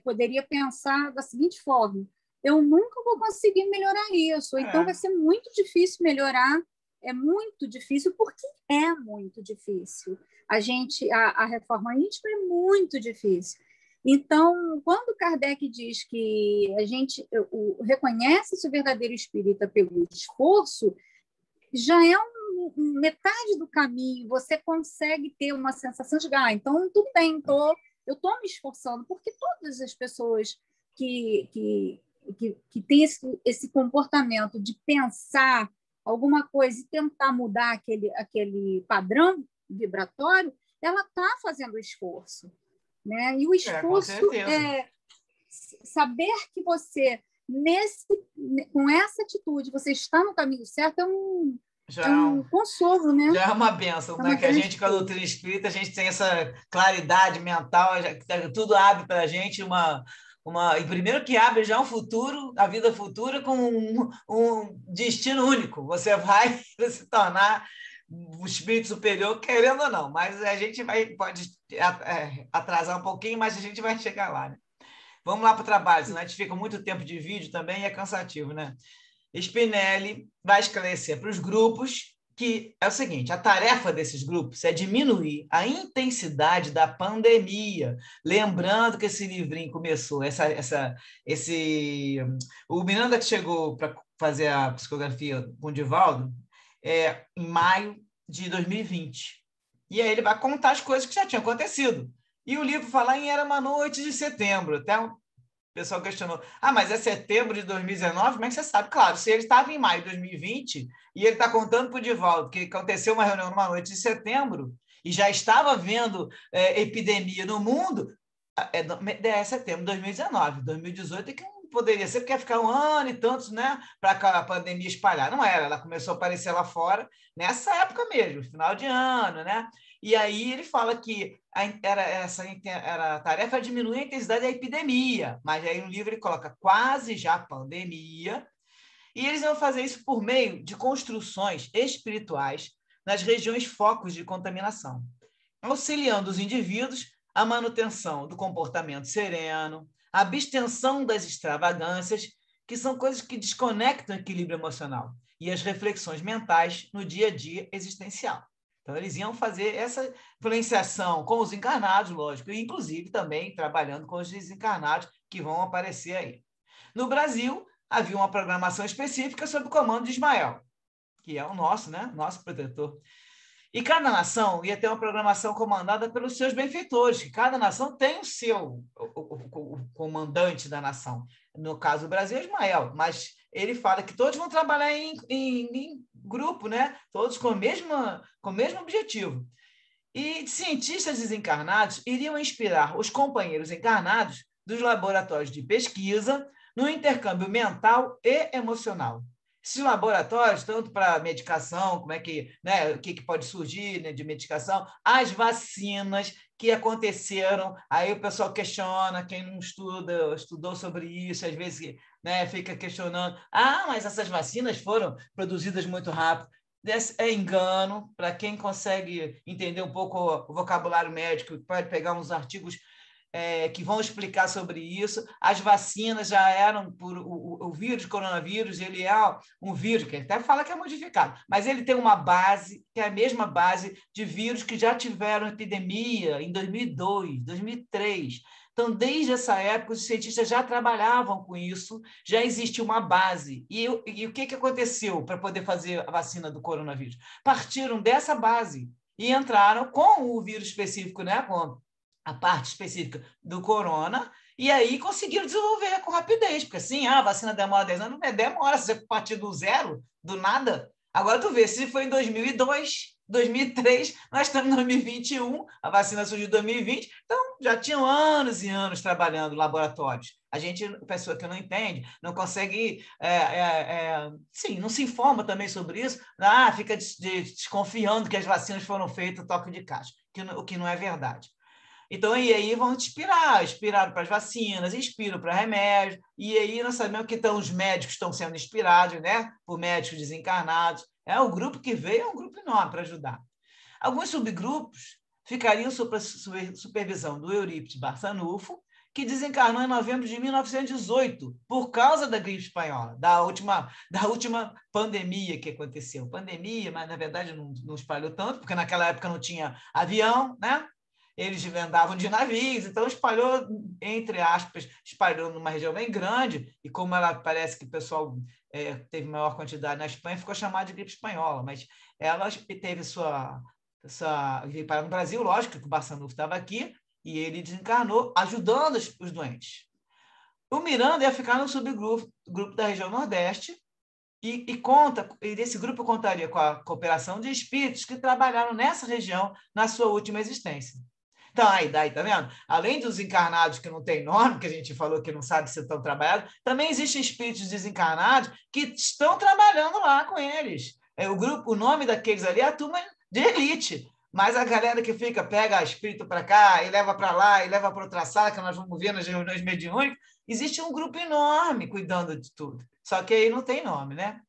poderia pensar da seguinte forma: eu nunca vou conseguir melhorar isso, então vai ser muito difícil melhorar, é muito difícil, porque é muito difícil. A reforma íntima é muito difícil. Então, quando Kardec diz que a gente reconhece-se o verdadeiro espírita pelo esforço, já é metade do caminho, você consegue ter uma sensação de, então tudo bem, eu estou me esforçando, porque todas as pessoas que têm esse comportamento de pensar alguma coisa e tentar mudar aquele padrão vibratório, ela está fazendo esforço. Né? E o esforço é saber que você, com essa atitude, você está no caminho certo, é um consolo, né? Já é uma bênção, né? Que a gente, com a doutrina espírita, a gente tem essa claridade mental, tudo abre para a gente e primeiro que abre já um futuro, a vida futura com um destino único. Você vai se tornar um espírito superior, querendo ou não, mas a gente pode atrasar um pouquinho, mas a gente vai chegar lá, né? Vamos lá para o trabalho, senão a gente fica muito tempo de vídeo também e é cansativo, né? Spinelli vai esclarecer para os grupos que é o seguinte: a tarefa desses grupos é diminuir a intensidade da pandemia. Lembrando que esse livrinho começou, o Miranda que chegou para fazer a psicografia com o Divaldo em maio de 2020. E aí ele vai contar as coisas que já tinham acontecido. E o livro fala em Era uma Noite de Setembro. Até o pessoal questionou, mas é setembro de 2019? Como é que você sabe? Claro, se ele estava em maio de 2020 e ele está contando para o Divaldo que aconteceu uma reunião numa noite de setembro e já estava havendo epidemia no mundo, é setembro de 2019. 2018 é que não poderia ser, porque ia ficar um ano e tantos, né, para a pandemia espalhar. Não era, ela começou a aparecer lá fora nessa época mesmo, final de ano, né? E aí ele fala que era a tarefa de diminuir a intensidade da epidemia, mas aí no livro ele coloca quase já pandemia, e eles vão fazer isso por meio de construções espirituais nas regiões focos de contaminação, auxiliando os indivíduos à manutenção do comportamento sereno, a abstenção das extravagâncias, que são coisas que desconectam o equilíbrio emocional, e as reflexões mentais no dia a dia existencial. Então, eles iam fazer essa influenciação com os encarnados, lógico, e inclusive também trabalhando com os desencarnados que vão aparecer aí. No Brasil, havia uma programação específica sob o comando de Ismael, que é o nosso, né? Nosso protetor. E cada nação ia ter uma programação comandada pelos seus benfeitores, que cada nação tem o seu o comandante da nação. No caso do Brasil, é Ismael, mas ele fala que todos vão trabalhar em grupo, né? Todos com o mesmo objetivo. E cientistas desencarnados iriam inspirar os companheiros encarnados dos laboratórios de pesquisa no intercâmbio mental e emocional. Esses laboratórios, tanto para medicação, como é que, né, o que pode surgir, né, de medicação, as vacinas que aconteceram, aí o pessoal questiona, quem não estudou sobre isso, às vezes, né, fica questionando, mas essas vacinas foram produzidas muito rápido. É engano. Para quem consegue entender um pouco o vocabulário médico, pode pegar uns artigos que vão explicar sobre isso. As vacinas já eram por o vírus, coronavírus, ele é um vírus que ele até fala que é modificado, mas ele tem uma base, que é a mesma base de vírus que já tiveram epidemia em 2002, 2003. Então, desde essa época, os cientistas já trabalhavam com isso, já existia uma base. E o que aconteceu para poder fazer a vacina do coronavírus? Partiram dessa base e entraram com o vírus específico, né, com a parte específica do corona, e aí conseguiram desenvolver com rapidez, porque assim, a vacina demora 10 anos, não demora, se você partir do zero, do nada. Agora tu vê, se foi em 2002, 2003, nós estamos em 2021, a vacina surgiu em 2020, então já tinham anos e anos trabalhando em laboratórios. A gente, pessoa que não entende, não consegue, sim, não se informa também sobre isso, fica desconfiando que as vacinas foram feitas toque de caixa, o que não é verdade. Então, e aí vão te inspiraram para as vacinas, inspiram para remédios, e aí nós sabemos que os médicos estão sendo inspirados, né, por médicos desencarnados. O grupo que veio é um grupo enorme para ajudar. Alguns subgrupos ficariam sob a supervisão do Eurípides Barçanufo, que desencarnou em novembro de 1918, por causa da gripe espanhola, da última pandemia que aconteceu. Pandemia, mas na verdade não espalhou tanto, porque naquela época não tinha avião, né? Eles andavam de navios, então espalhou, entre aspas, espalhou numa região bem grande, e como ela parece que o pessoal teve maior quantidade na Espanha, ficou chamada de gripe espanhola, mas ela teve veio para no Brasil, lógico que o Barçanufo estava aqui, e ele desencarnou, ajudando os doentes. O Miranda ia ficar no subgrupo da região Nordeste, e esse grupo contaria com a cooperação de espíritos que trabalharam nessa região na sua última existência. Então, aí, tá vendo? Além dos encarnados que não tem nome, que a gente falou que não sabe se estão trabalhando, também existem espíritos desencarnados que estão trabalhando lá com eles. O nome daqueles ali é a turma de elite, mas a galera que pega espírito para cá e leva para lá e leva para outra sala, que nós vamos ver nas reuniões mediúnicas, existe um grupo enorme cuidando de tudo. Só que aí não tem nome, né?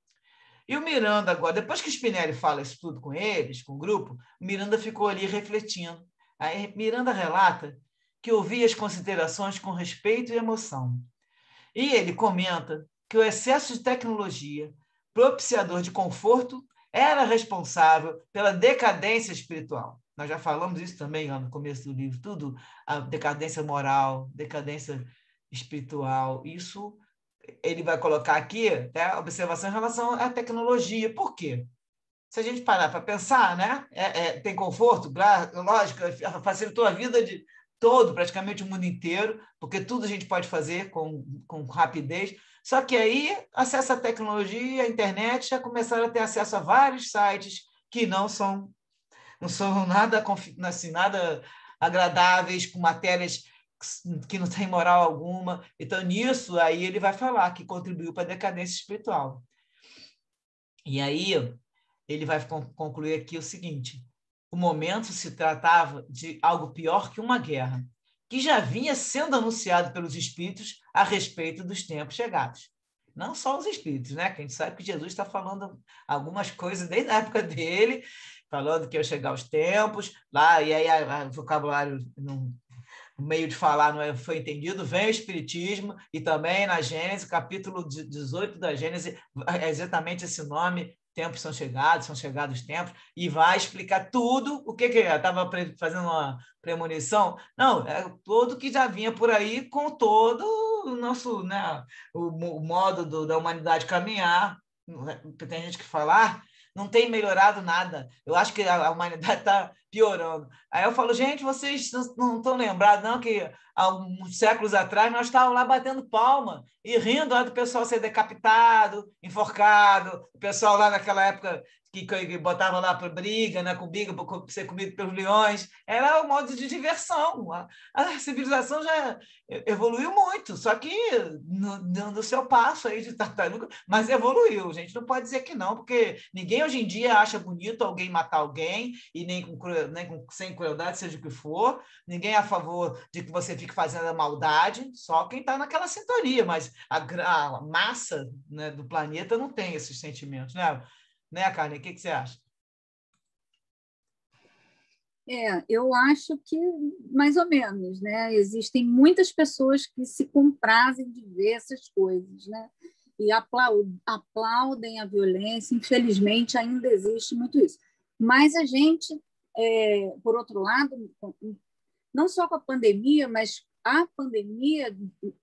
E o Miranda agora, depois que o Spinelli fala isso tudo com eles, com o grupo, o Miranda ficou ali refletindo. Aí Miranda relata que ouvia as considerações com respeito e emoção. E ele comenta que o excesso de tecnologia, propiciador de conforto, era responsável pela decadência espiritual. Nós já falamos isso também no começo do livro, tudo, a decadência moral, decadência espiritual, isso ele vai colocar aqui, a observação em relação à tecnologia. Por quê? Se a gente parar para pensar, né? Tem conforto, lógico, facilitou a vida de praticamente o mundo inteiro, porque tudo a gente pode fazer com rapidez. Só que aí, acesso à tecnologia, à internet, já começaram a ter acesso a vários sites que não são não são nada, assim, nada agradáveis, com matérias que não têm moral alguma. Então, nisso, aí ele vai falar que contribuiu para a decadência espiritual. E aí ele vai concluir aqui o seguinte: o momento se tratava de algo pior que uma guerra, que já vinha sendo anunciado pelos espíritos a respeito dos tempos chegados. Não só os espíritos, né? Que a gente sabe que Jesus está falando algumas coisas desde a época dele, falando que ia chegar os tempos, lá, e aí o vocabulário não, o meio de falar não foi entendido, vem o Espiritismo, e também na Gênesis, capítulo 18 da Gênesis, é exatamente esse nome, tempos são chegados tempos, e vai explicar tudo o que é. Estava fazendo uma premonição? Não, é tudo que já vinha por aí com todo o nosso, né, o modo da humanidade caminhar. Tem gente que falar, não tem melhorado nada. Eu acho que a humanidade está piorando. Aí eu falo, gente, vocês não estão lembrados, não, que há uns séculos atrás nós estávamos lá batendo palma e rindo lá do pessoal ser decapitado, enforcado, o pessoal lá naquela época que botava lá para briga, né, com briga para ser comido pelos leões. Era o modo de diversão. A civilização já evoluiu muito, só que no seu passo aí de tartaruga, mas evoluiu. A gente não pode dizer que não, porque ninguém hoje em dia acha bonito alguém matar alguém, e nem sem crueldade, seja o que for. Ninguém é a favor de que você fique fazendo a maldade, só quem está naquela sintonia, mas a massa, né, do planeta não tem esses sentimentos, né, Carmen? O que você acha? Eu acho que mais ou menos, né? Existem muitas pessoas que se comprazem de ver essas coisas, né? E aplaudem a violência. Infelizmente, ainda existe muito isso. Mas a gente, por outro lado, não só com a pandemia, mas a pandemia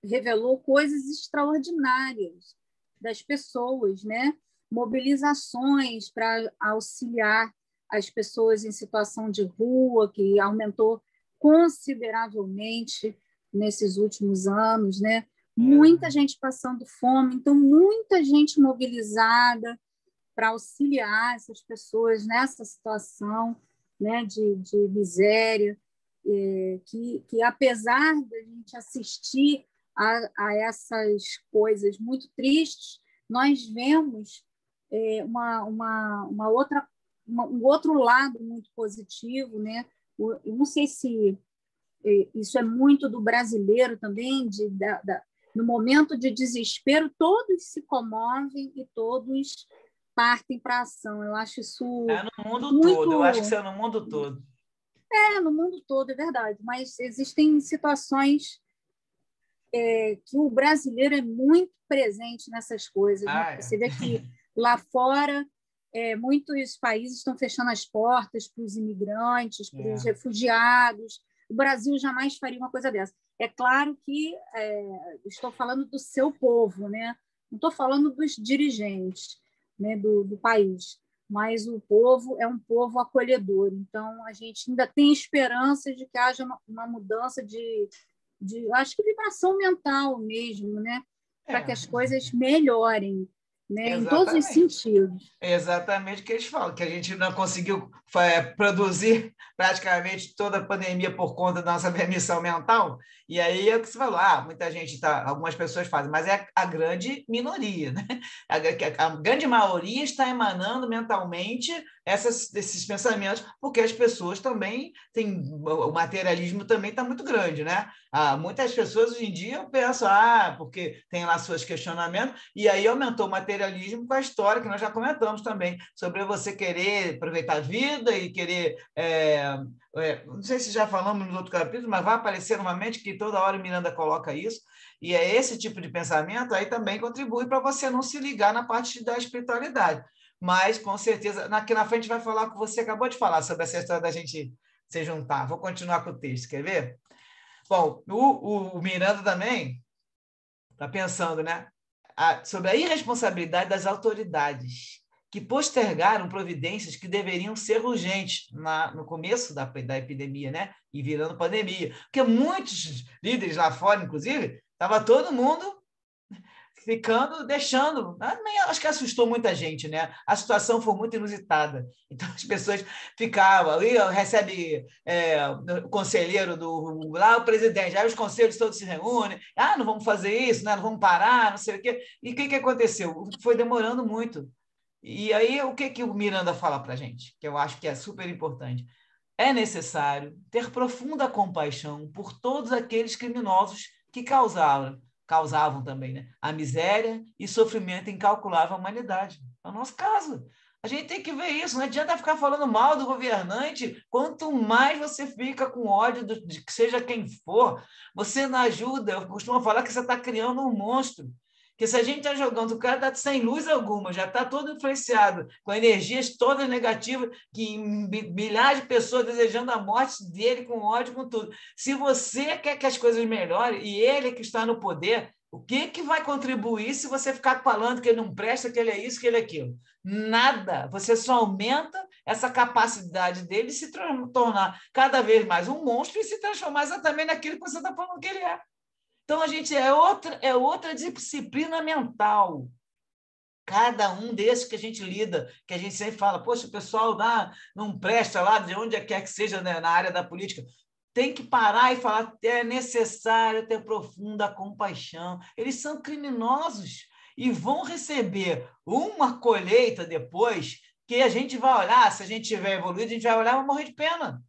revelou coisas extraordinárias das pessoas, né? Mobilizações para auxiliar as pessoas em situação de rua, que aumentou consideravelmente nesses últimos anos, né? Muita gente passando fome, então muita gente mobilizada para auxiliar essas pessoas nessa situação, né, de miséria, que apesar da gente assistir a essas coisas muito tristes, nós vemos um outro lado muito positivo, né? Eu não sei se isso é muito do brasileiro também, no momento de desespero, todos se comovem e todos partem para a ação. Eu acho isso no mundo muito... todo, eu acho que isso é no mundo todo. No mundo todo, é verdade, mas existem situações que o brasileiro é muito presente nessas coisas, né? Você vê que lá fora muitos países estão fechando as portas para os imigrantes, para os refugiados. O Brasil jamais faria uma coisa dessa. É claro que estou falando do seu povo, né? Não estou falando dos dirigentes, né, do país, mas o povo é um povo acolhedor. Então, a gente ainda tem esperança de que haja uma mudança de acho que vibração mental mesmo, né? Para que as coisas melhorem, né? Em todos os sentidos. É exatamente o que eles falam, que a gente não conseguiu produzir praticamente toda a pandemia por conta da nossa demissão mental. E aí é o que você falou, muita gente algumas pessoas fazem, mas é a grande minoria, né? A grande maioria está emanando mentalmente esses pensamentos, porque as pessoas também têm, o materialismo também está muito grande, né? Muitas pessoas hoje em dia pensam, porque tem lá seus questionamentos, e aí aumentou o materialismo com a história que nós já comentamos também, sobre você querer aproveitar a vida e querer... não sei se já falamos no outro capítulo, mas vai aparecer novamente que toda hora o Miranda coloca isso, e é esse tipo de pensamento aí também contribui para você não se ligar na parte da espiritualidade. Mas, com certeza, aqui na frente vai falar com você, acabou de falar sobre essa história da gente se juntar. Vou continuar com o texto, quer ver? Bom, o Miranda também está pensando, né, sobre a irresponsabilidade das autoridades, que postergaram providências que deveriam ser urgentes no começo da epidemia, né, e virando pandemia. Porque muitos líderes lá fora, inclusive, estava todo mundo ficando, deixando. Acho que assustou muita gente, né? A situação foi muito inusitada. Então, as pessoas ficavam ali, recebe o conselheiro lá, o presidente, aí os conselhos todos se reúnem, não vamos fazer isso, né? Não vamos parar, não sei o quê. E o que aconteceu? Foi demorando muito. E aí, o que o Miranda fala para a gente? Que eu acho que é super importante. É necessário ter profunda compaixão por todos aqueles criminosos que causavam também, né, a miséria e sofrimento incalculável à humanidade. É o nosso caso. A gente tem que ver isso. Não adianta ficar falando mal do governante. Quanto mais você fica com ódio de que seja quem for, você não ajuda. Eu costumo falar que você está criando um monstro. Porque se a gente está jogando, o cara está sem luz alguma, já está todo influenciado, com energias todas negativas, que milhares de pessoas desejando a morte dele, com ódio, com tudo. Se você quer que as coisas melhorem, e ele que está no poder, o que vai contribuir se você ficar falando que ele não presta, que ele é isso, que ele é aquilo? Nada. Você só aumenta essa capacidade dele de se tornar cada vez mais um monstro e se transformar exatamente naquilo que você está falando que ele é. Então, a gente é outra disciplina mental. Cada um desses que a gente lida, que a gente sempre fala, poxa, o pessoal não presta lá, de onde quer que seja, né, na área da política, tem que parar e falar que é necessário ter profunda compaixão. Eles são criminosos e vão receber uma colheita depois que a gente vai olhar, se a gente tiver evoluído, a gente vai olhar e vai morrer de pena.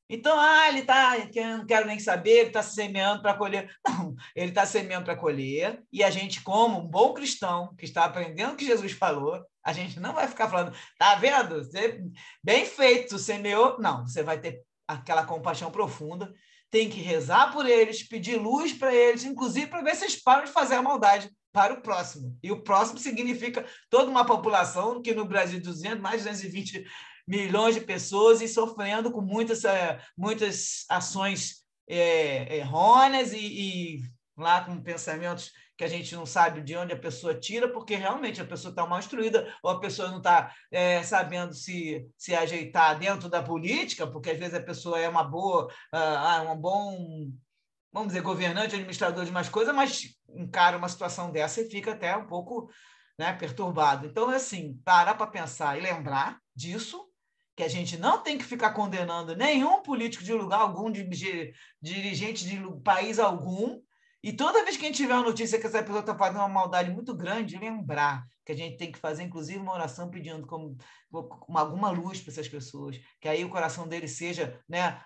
Então, ele está, não quero nem saber, ele está semeando para colher. Não, ele está semeando para colher, e a gente, como um bom cristão, que está aprendendo o que Jesus falou, a gente não vai ficar falando, tá vendo? Você, bem feito, semeou. Não, você vai ter aquela compaixão profunda, tem que rezar por eles, pedir luz para eles, inclusive para ver se eles param de fazer a maldade para o próximo. E o próximo significa toda uma população, que no Brasil 200, mais de 220 milhões de pessoas e sofrendo com muitas ações errôneas e lá com pensamentos que a gente não sabe de onde a pessoa tira, porque realmente a pessoa está mal instruída ou a pessoa não está sabendo se ajeitar dentro da política, porque às vezes a pessoa é um bom, vamos dizer, governante, administrador de mais coisas, mas encara uma situação dessa e fica até um pouco, né, perturbado. Então, assim, parar para pensar e lembrar disso, que a gente não tem que ficar condenando nenhum político de lugar algum, dirigente de país algum, e toda vez que a gente tiver uma notícia que essa pessoa está fazendo uma maldade muito grande, lembrar que a gente tem que fazer, inclusive, uma oração pedindo alguma luz para essas pessoas, que aí o coração deles seja, né,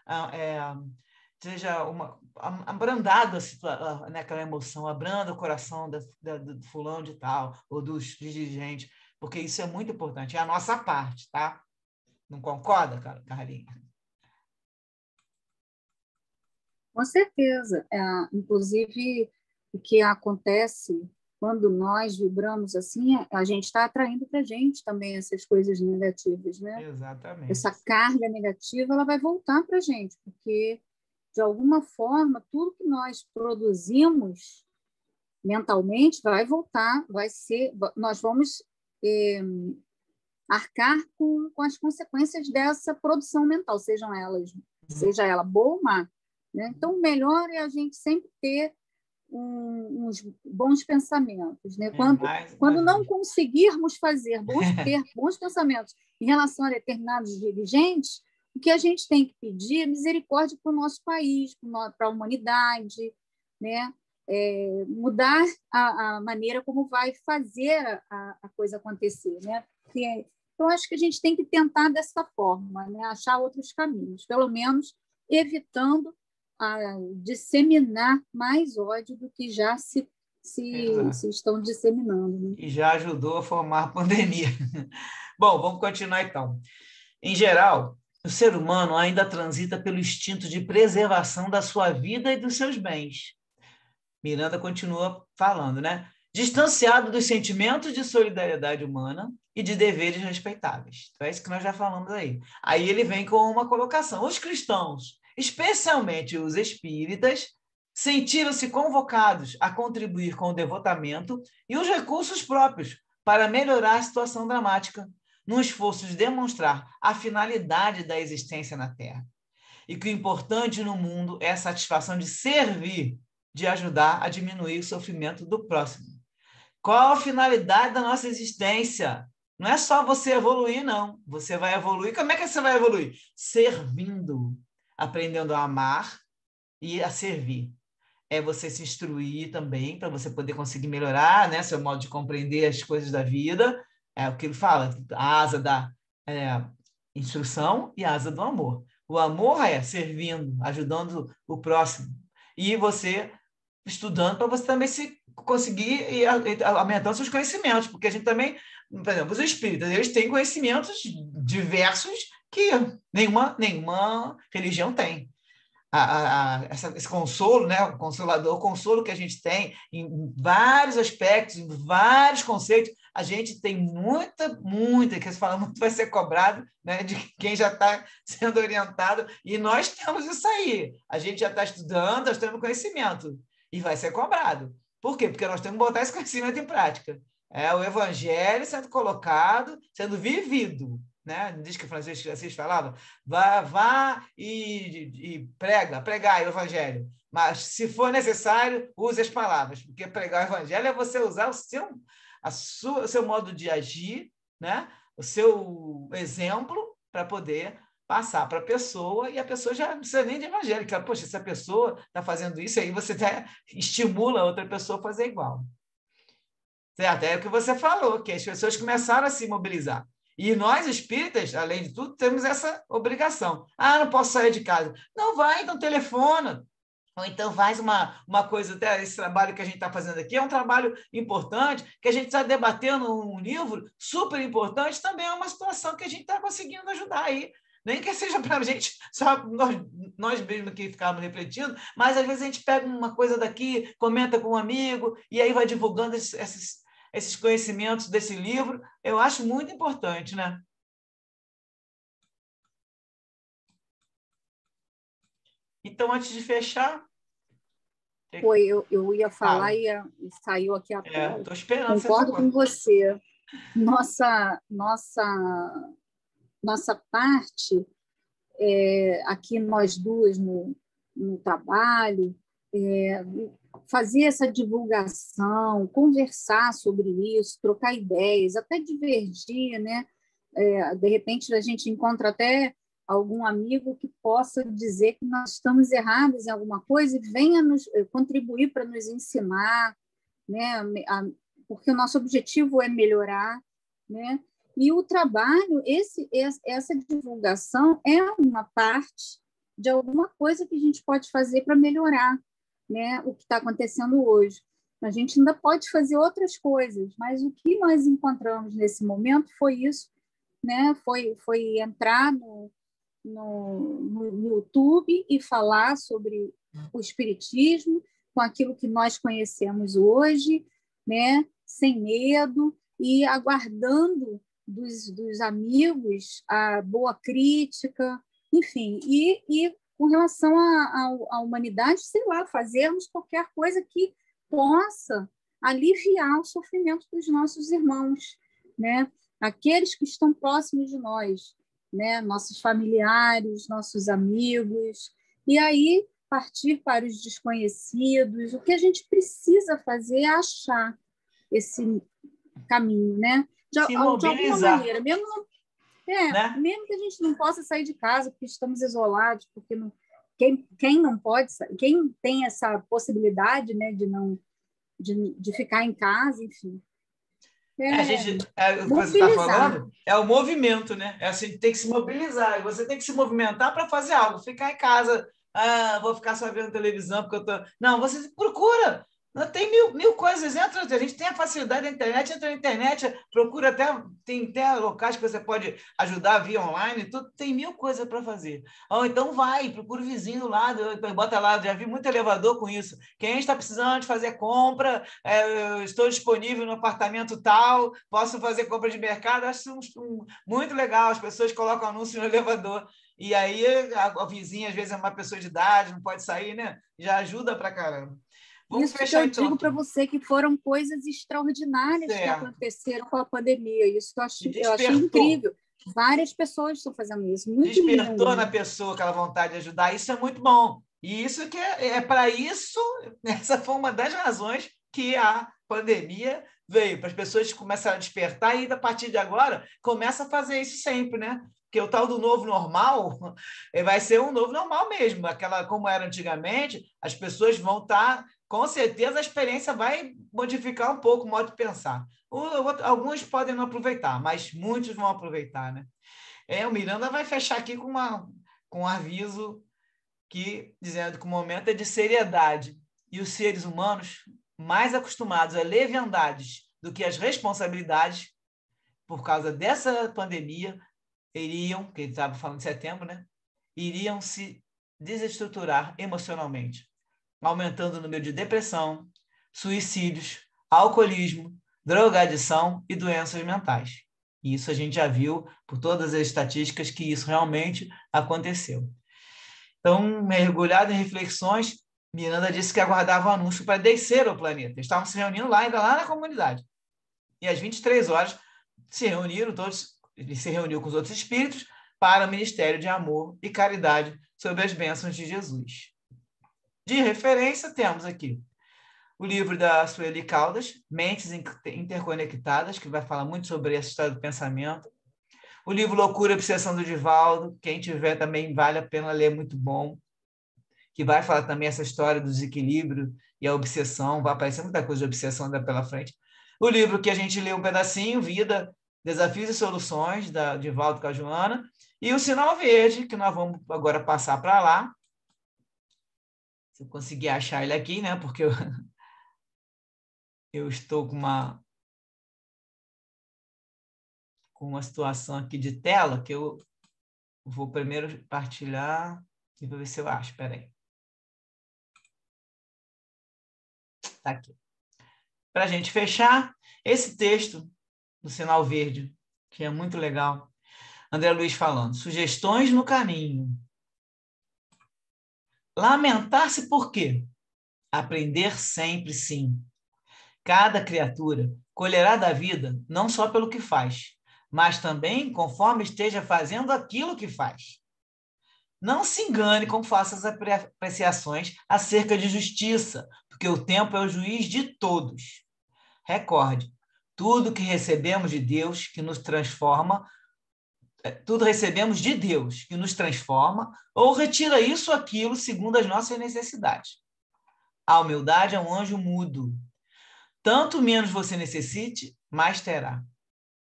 seja abrandado naquela emoção, abranda o coração do fulano de tal, ou dos dirigentes, porque isso é muito importante, é a nossa parte, tá? Não concorda, Carlinhos? Com certeza. Inclusive, o que acontece quando nós vibramos assim, a gente está atraindo para a gente também essas coisas negativas, né? Exatamente. Essa carga negativa, ela vai voltar para a gente, porque, de alguma forma, tudo que nós produzimos mentalmente vai voltar, nós vamos arcar com as consequências dessa produção mental, seja ela boa ou má, né? Então, o melhor é a gente sempre ter uns bons pensamentos, né? Quando não conseguirmos ter bons pensamentos em relação a determinados dirigentes, o que a gente tem que pedir é misericórdia para o nosso país, para a humanidade, né? Mudar a maneira como vai fazer a coisa acontecer, né? Porque eu acho que a gente tem que tentar dessa forma, né? Achar outros caminhos, pelo menos evitando disseminar mais ódio do que já se estão disseminando. Né? E já ajudou a formar a pandemia. Bom, vamos continuar então. Em geral, o ser humano ainda transita pelo instinto de preservação da sua vida e dos seus bens. Miranda continua falando, né? Distanciado dos sentimentos de solidariedade humana e de deveres respeitáveis. Então, é isso que nós já falamos aí. Aí ele vem com uma colocação. Os cristãos, especialmente os espíritas, sentiram-se convocados a contribuir com o devotamento e os recursos próprios para melhorar a situação dramática, num esforço de demonstrar a finalidade da existência na Terra. E que o importante no mundo é a satisfação de servir, de ajudar a diminuir o sofrimento do próximo. Qual a finalidade da nossa existência? Não é só você evoluir, não. Você vai evoluir. Como é que você vai evoluir? Servindo, aprendendo a amar e a servir. É você se instruir também, para você poder conseguir melhorar, né, seu modo de compreender as coisas da vida. É o que ele fala, a asa da instrução e a asa do amor. O amor é servindo, ajudando o próximo. E você estudando para você também se conseguir e aumentando seus conhecimentos, porque a gente também, por exemplo, os espíritas, eles têm conhecimentos diversos que nenhuma religião tem. Esse consolo, né? O consolo que a gente tem em vários aspectos, em vários conceitos, a gente tem muita, que você fala, muito vai ser cobrado, né? De quem já está sendo orientado, e nós temos isso aí. A gente já está estudando, nós temos conhecimento, e vai ser cobrado. Por quê? Porque nós temos que botar esse conhecimento em prática. É o evangelho sendo colocado, sendo vivido. Né? Diz que o Francisco de Assis falava, vá e pregai o evangelho. Mas, se for necessário, use as palavras, porque pregar o evangelho é você usar o seu modo de agir, né? O seu exemplo para poder passar para a pessoa, e a pessoa já não precisa nem de evangelho. Poxa, essa pessoa está fazendo isso, aí você até estimula a outra pessoa a fazer igual. Certo? É o que você falou, que as pessoas começaram a se mobilizar. E nós, espíritas, além de tudo, temos essa obrigação. Ah, não posso sair de casa. Não vai, então telefona. Ou então faz uma coisa, até esse trabalho que a gente está fazendo aqui é um trabalho importante, que a gente está debatendo um livro super importante, também é uma situação que a gente está conseguindo ajudar aí. Nem que seja para a gente, só nós mesmos que ficamos refletindo, mas às vezes a gente pega uma coisa daqui, comenta com um amigo, e aí vai divulgando esses conhecimentos desse livro. Eu acho muito importante, né? Então, antes de fechar... Foi, eu ia falar e saiu aqui a tela. Estou esperando. Concordo com você. Nossa parte, aqui nós duas no trabalho, fazer essa divulgação, conversar sobre isso, trocar ideias, até divergir, né? De repente a gente encontra até algum amigo que possa dizer que nós estamos errados em alguma coisa e venha nos contribuir para nos ensinar, né? Porque o nosso objetivo é melhorar, né? E o trabalho, essa divulgação é uma parte de alguma coisa que a gente pode fazer para melhorar, né, o que está acontecendo hoje. A gente ainda pode fazer outras coisas, mas o que nós encontramos nesse momento foi isso, né? Foi entrar no YouTube e falar sobre o espiritismo com aquilo que nós conhecemos hoje, né? Sem medo e aguardando dos amigos a boa crítica, enfim, e com relação à humanidade, sei lá, fazermos qualquer coisa que possa aliviar o sofrimento dos nossos irmãos, né? Aqueles que estão próximos de nós, né? Nossos familiares, nossos amigos, e aí partir para os desconhecidos. O que a gente precisa fazer é achar esse caminho, né? De alguma maneira, mesmo né? Mesmo que a gente não possa sair de casa porque estamos isolados, porque não, quem não pode, quem tem essa possibilidade, né, de ficar em casa, enfim. A gente, o que você está falando é o movimento, né? É assim, tem que se mobilizar. Você tem que se movimentar para fazer algo. Ficar em casa, vou ficar só vendo televisão porque eu tô. Não, você procura. Tem mil coisas. A gente tem a facilidade da internet, entra na internet, procura tem até locais que você pode ajudar via online, tudo, tem mil coisas para fazer. Ou então procura o vizinho do lado, bota lá, já vi muito elevador com isso. Quem está precisando de fazer compra, eu estou disponível no apartamento tal, posso fazer compra de mercado, acho muito legal, as pessoas colocam anúncio no elevador. E aí a vizinha, às vezes, é uma pessoa de idade, não pode sair, né? Já ajuda para caramba. Vamos fechar, que eu digo para você que foram coisas extraordinárias que aconteceram com a pandemia. Isso eu achei incrível. Várias pessoas estão fazendo isso. Muito despertou lindo. Na pessoa aquela vontade de ajudar. Isso é muito bom. E isso que é para isso, essa foi uma das razões que a pandemia veio para as pessoas começarem a despertar e, a partir de agora, começa a fazer isso sempre, né? Porque o tal do novo normal vai ser um novo normal mesmo. Aquela, como era antigamente, as pessoas vão estar... Com certeza, a experiência vai modificar um pouco o modo de pensar. Alguns podem não aproveitar, mas muitos vão aproveitar, né? O Miranda vai fechar aqui com um aviso dizendo que o momento é de seriedade e os seres humanos, mais acostumados a leviandades do que as responsabilidades, por causa dessa pandemia, iriam, que ele estava falando de setembro, né? Iriam se desestruturar emocionalmente, aumentando o número de depressão, suicídios, alcoolismo, drogadição e doenças mentais. E isso a gente já viu por todas as estatísticas que isso realmente aconteceu. Então, mergulhado em reflexões, Miranda disse que aguardava o anúncio para descer ao planeta. Eles estavam se reunindo lá, ainda lá na comunidade. E às 23 horas se reuniram todos, ele se reuniu com os outros espíritos para o Ministério de Amor e Caridade sobre as bênçãos de Jesus. De referência, temos aqui o livro da Sueli Caldas, Mentes Interconectadas, que vai falar muito sobre essa história do pensamento. O livro Loucura e Obsessão do Divaldo, quem tiver também vale a pena ler, muito bom, que vai falar também essa história do desequilíbrio e a obsessão, vai aparecer muita coisa de obsessão ainda pela frente. O livro que a gente leu um pedacinho, Vida, Desafios e Soluções, da Divaldo com a Joana, e o Sinal Verde, que nós vamos agora passar para lá. Se eu conseguir achar ele aqui, né? Porque eu estou com uma situação aqui de tela que eu vou primeiro partilhar e vou ver se eu acho. Espera aí. Está aqui. Para a gente fechar, esse texto do Sinal Verde, que é muito legal. André Luiz falando. Sugestões no caminho. Lamentar-se por quê? Aprender sempre sim. Cada criatura colherá da vida não só pelo que faz, mas também conforme esteja fazendo aquilo que faz. Não se engane como faça as apreciações acerca de justiça, porque o tempo é o juiz de todos. Recorde, tudo que recebemos de Deus que nos transforma, tudo recebemos de Deus que nos transforma ou retira isso ou aquilo segundo as nossas necessidades. A humildade é um anjo mudo. Tanto menos você necessite, mais terá.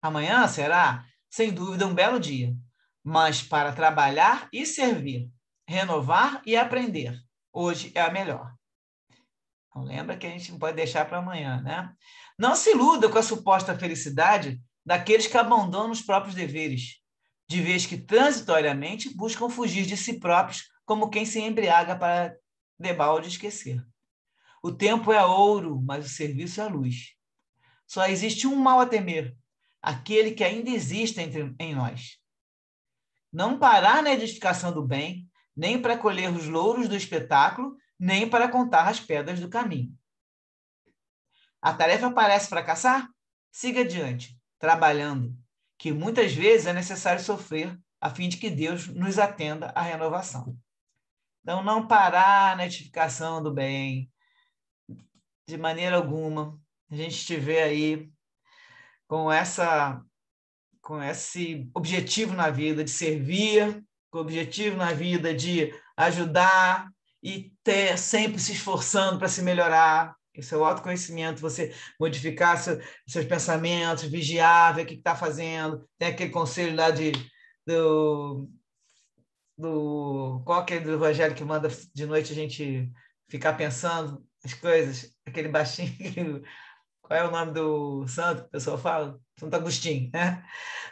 Amanhã será, sem dúvida, um belo dia, mas para trabalhar e servir, renovar e aprender, hoje é a melhor. Então, lembra que a gente não pode deixar para amanhã, né? Não se iluda com a suposta felicidade daqueles que abandonam os próprios deveres, de vez que transitoriamente buscam fugir de si próprios, como quem se embriaga para debalde esquecer. O tempo é ouro, mas o serviço é luz. Só existe um mal a temer, aquele que ainda existe em nós. Não parar na edificação do bem, nem para colher os louros do espetáculo, nem para contar as pedras do caminho. A tarefa parece fracassar? Siga adiante, trabalhando, que muitas vezes é necessário sofrer a fim de que Deus nos atenda à renovação. Então, não parar na edificação do bem, de maneira alguma. A gente estiver aí com esse objetivo na vida de servir, com o objetivo na vida de ajudar e ter sempre se esforçando para se melhorar. Esse é o autoconhecimento, você modificar seus pensamentos, vigiar, ver o que está fazendo. Tem aquele conselho lá qual que é do Evangelho que manda de noite a gente ficar pensando as coisas, aquele baixinho. Qual é o nome do santo que o pessoal fala? Santo Agostinho, né?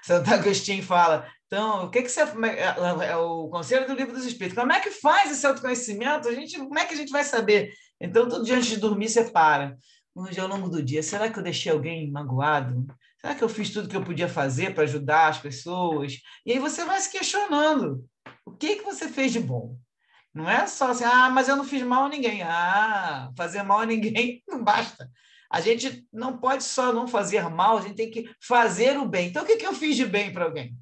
Santo Agostinho fala. Então, o que você... É o Conselho do Livro dos Espíritos. Como é que faz esse autoconhecimento? Como é que a gente vai saber? Então, todo dia antes de dormir, você para. Hoje, ao longo do dia, será que eu deixei alguém magoado? Será que eu fiz tudo que eu podia fazer para ajudar as pessoas? E aí você vai se questionando. O que você fez de bom? Não é só assim, mas eu não fiz mal a ninguém. Fazer mal a ninguém não basta. A gente não pode só não fazer mal, a gente tem que fazer o bem. Então, o que eu fiz de bem para alguém?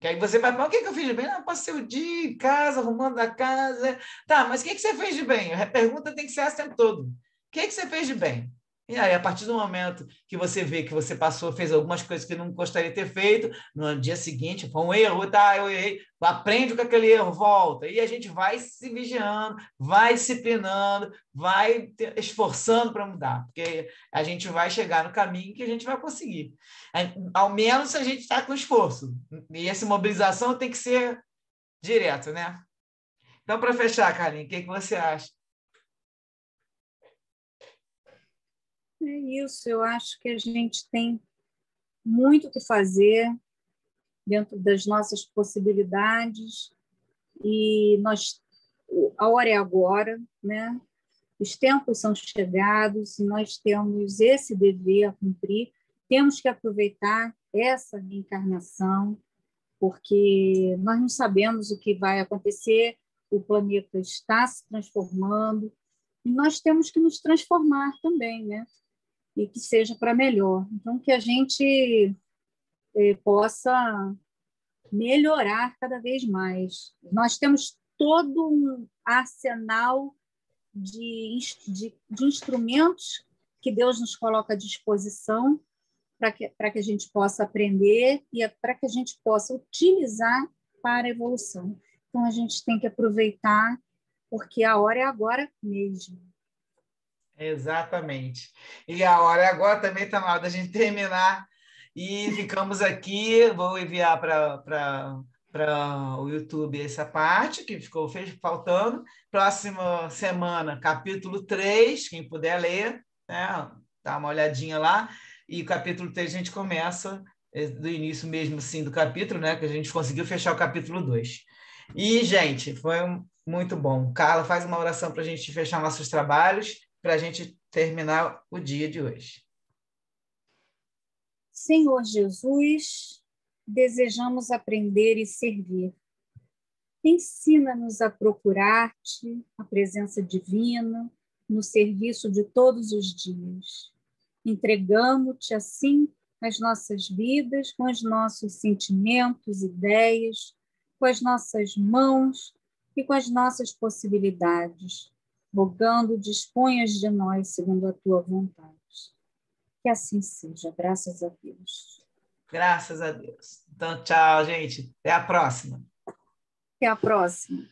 Que aí você vai falar, o que eu fiz de bem? Passei o dia em casa, arrumando a casa. Tá, mas o que você fez de bem? A pergunta tem que ser essa o tempo todo. O que você fez de bem? E aí, a partir do momento que você vê que você passou, fez algumas coisas que não gostaria de ter feito, no dia seguinte, foi um erro, tá? Eu errei, aprende com aquele erro, volta. E a gente vai se vigiando, vai disciplinando, vai esforçando para mudar, porque a gente vai chegar no caminho que a gente vai conseguir. Ao menos a gente está com esforço. E essa mobilização tem que ser direto, né? Então, para fechar, Carlinhos, o que você acha? É isso, eu acho que a gente tem muito o que fazer dentro das nossas possibilidades e a hora é agora, né? Os tempos são chegados e nós temos esse dever a cumprir, temos que aproveitar essa reencarnação, porque nós não sabemos o que vai acontecer, o planeta está se transformando e nós temos que nos transformar também, né? E que seja para melhor. Então, que a gente possa melhorar cada vez mais. Nós temos todo um arsenal de instrumentos que Deus nos coloca à disposição para que a gente possa aprender e para que a gente possa utilizar para a evolução. Então, a gente tem que aproveitar, porque a hora é agora mesmo. Exatamente. E a hora agora também está na hora da gente terminar. E ficamos aqui. Vou enviar para o YouTube essa parte que ficou faltando. Próxima semana, capítulo 3, quem puder ler, né? Dá uma olhadinha lá. E o capítulo 3 a gente começa do início mesmo assim do capítulo, né? Que a gente conseguiu fechar o capítulo 2. E, gente, foi muito bom. Carla, faz uma oração para a gente fechar nossos trabalhos, para a gente terminar o dia de hoje. Senhor Jesus, desejamos aprender e servir. Ensina-nos a procurar-te, a presença divina, no serviço de todos os dias. Entregamo-te, assim, as nossas vidas, com os nossos sentimentos, ideias, com as nossas mãos e com as nossas possibilidades, rogando disponhas de nós segundo a tua vontade. Que assim seja, graças a Deus. Graças a Deus. Então, tchau, gente. Até a próxima. Até a próxima.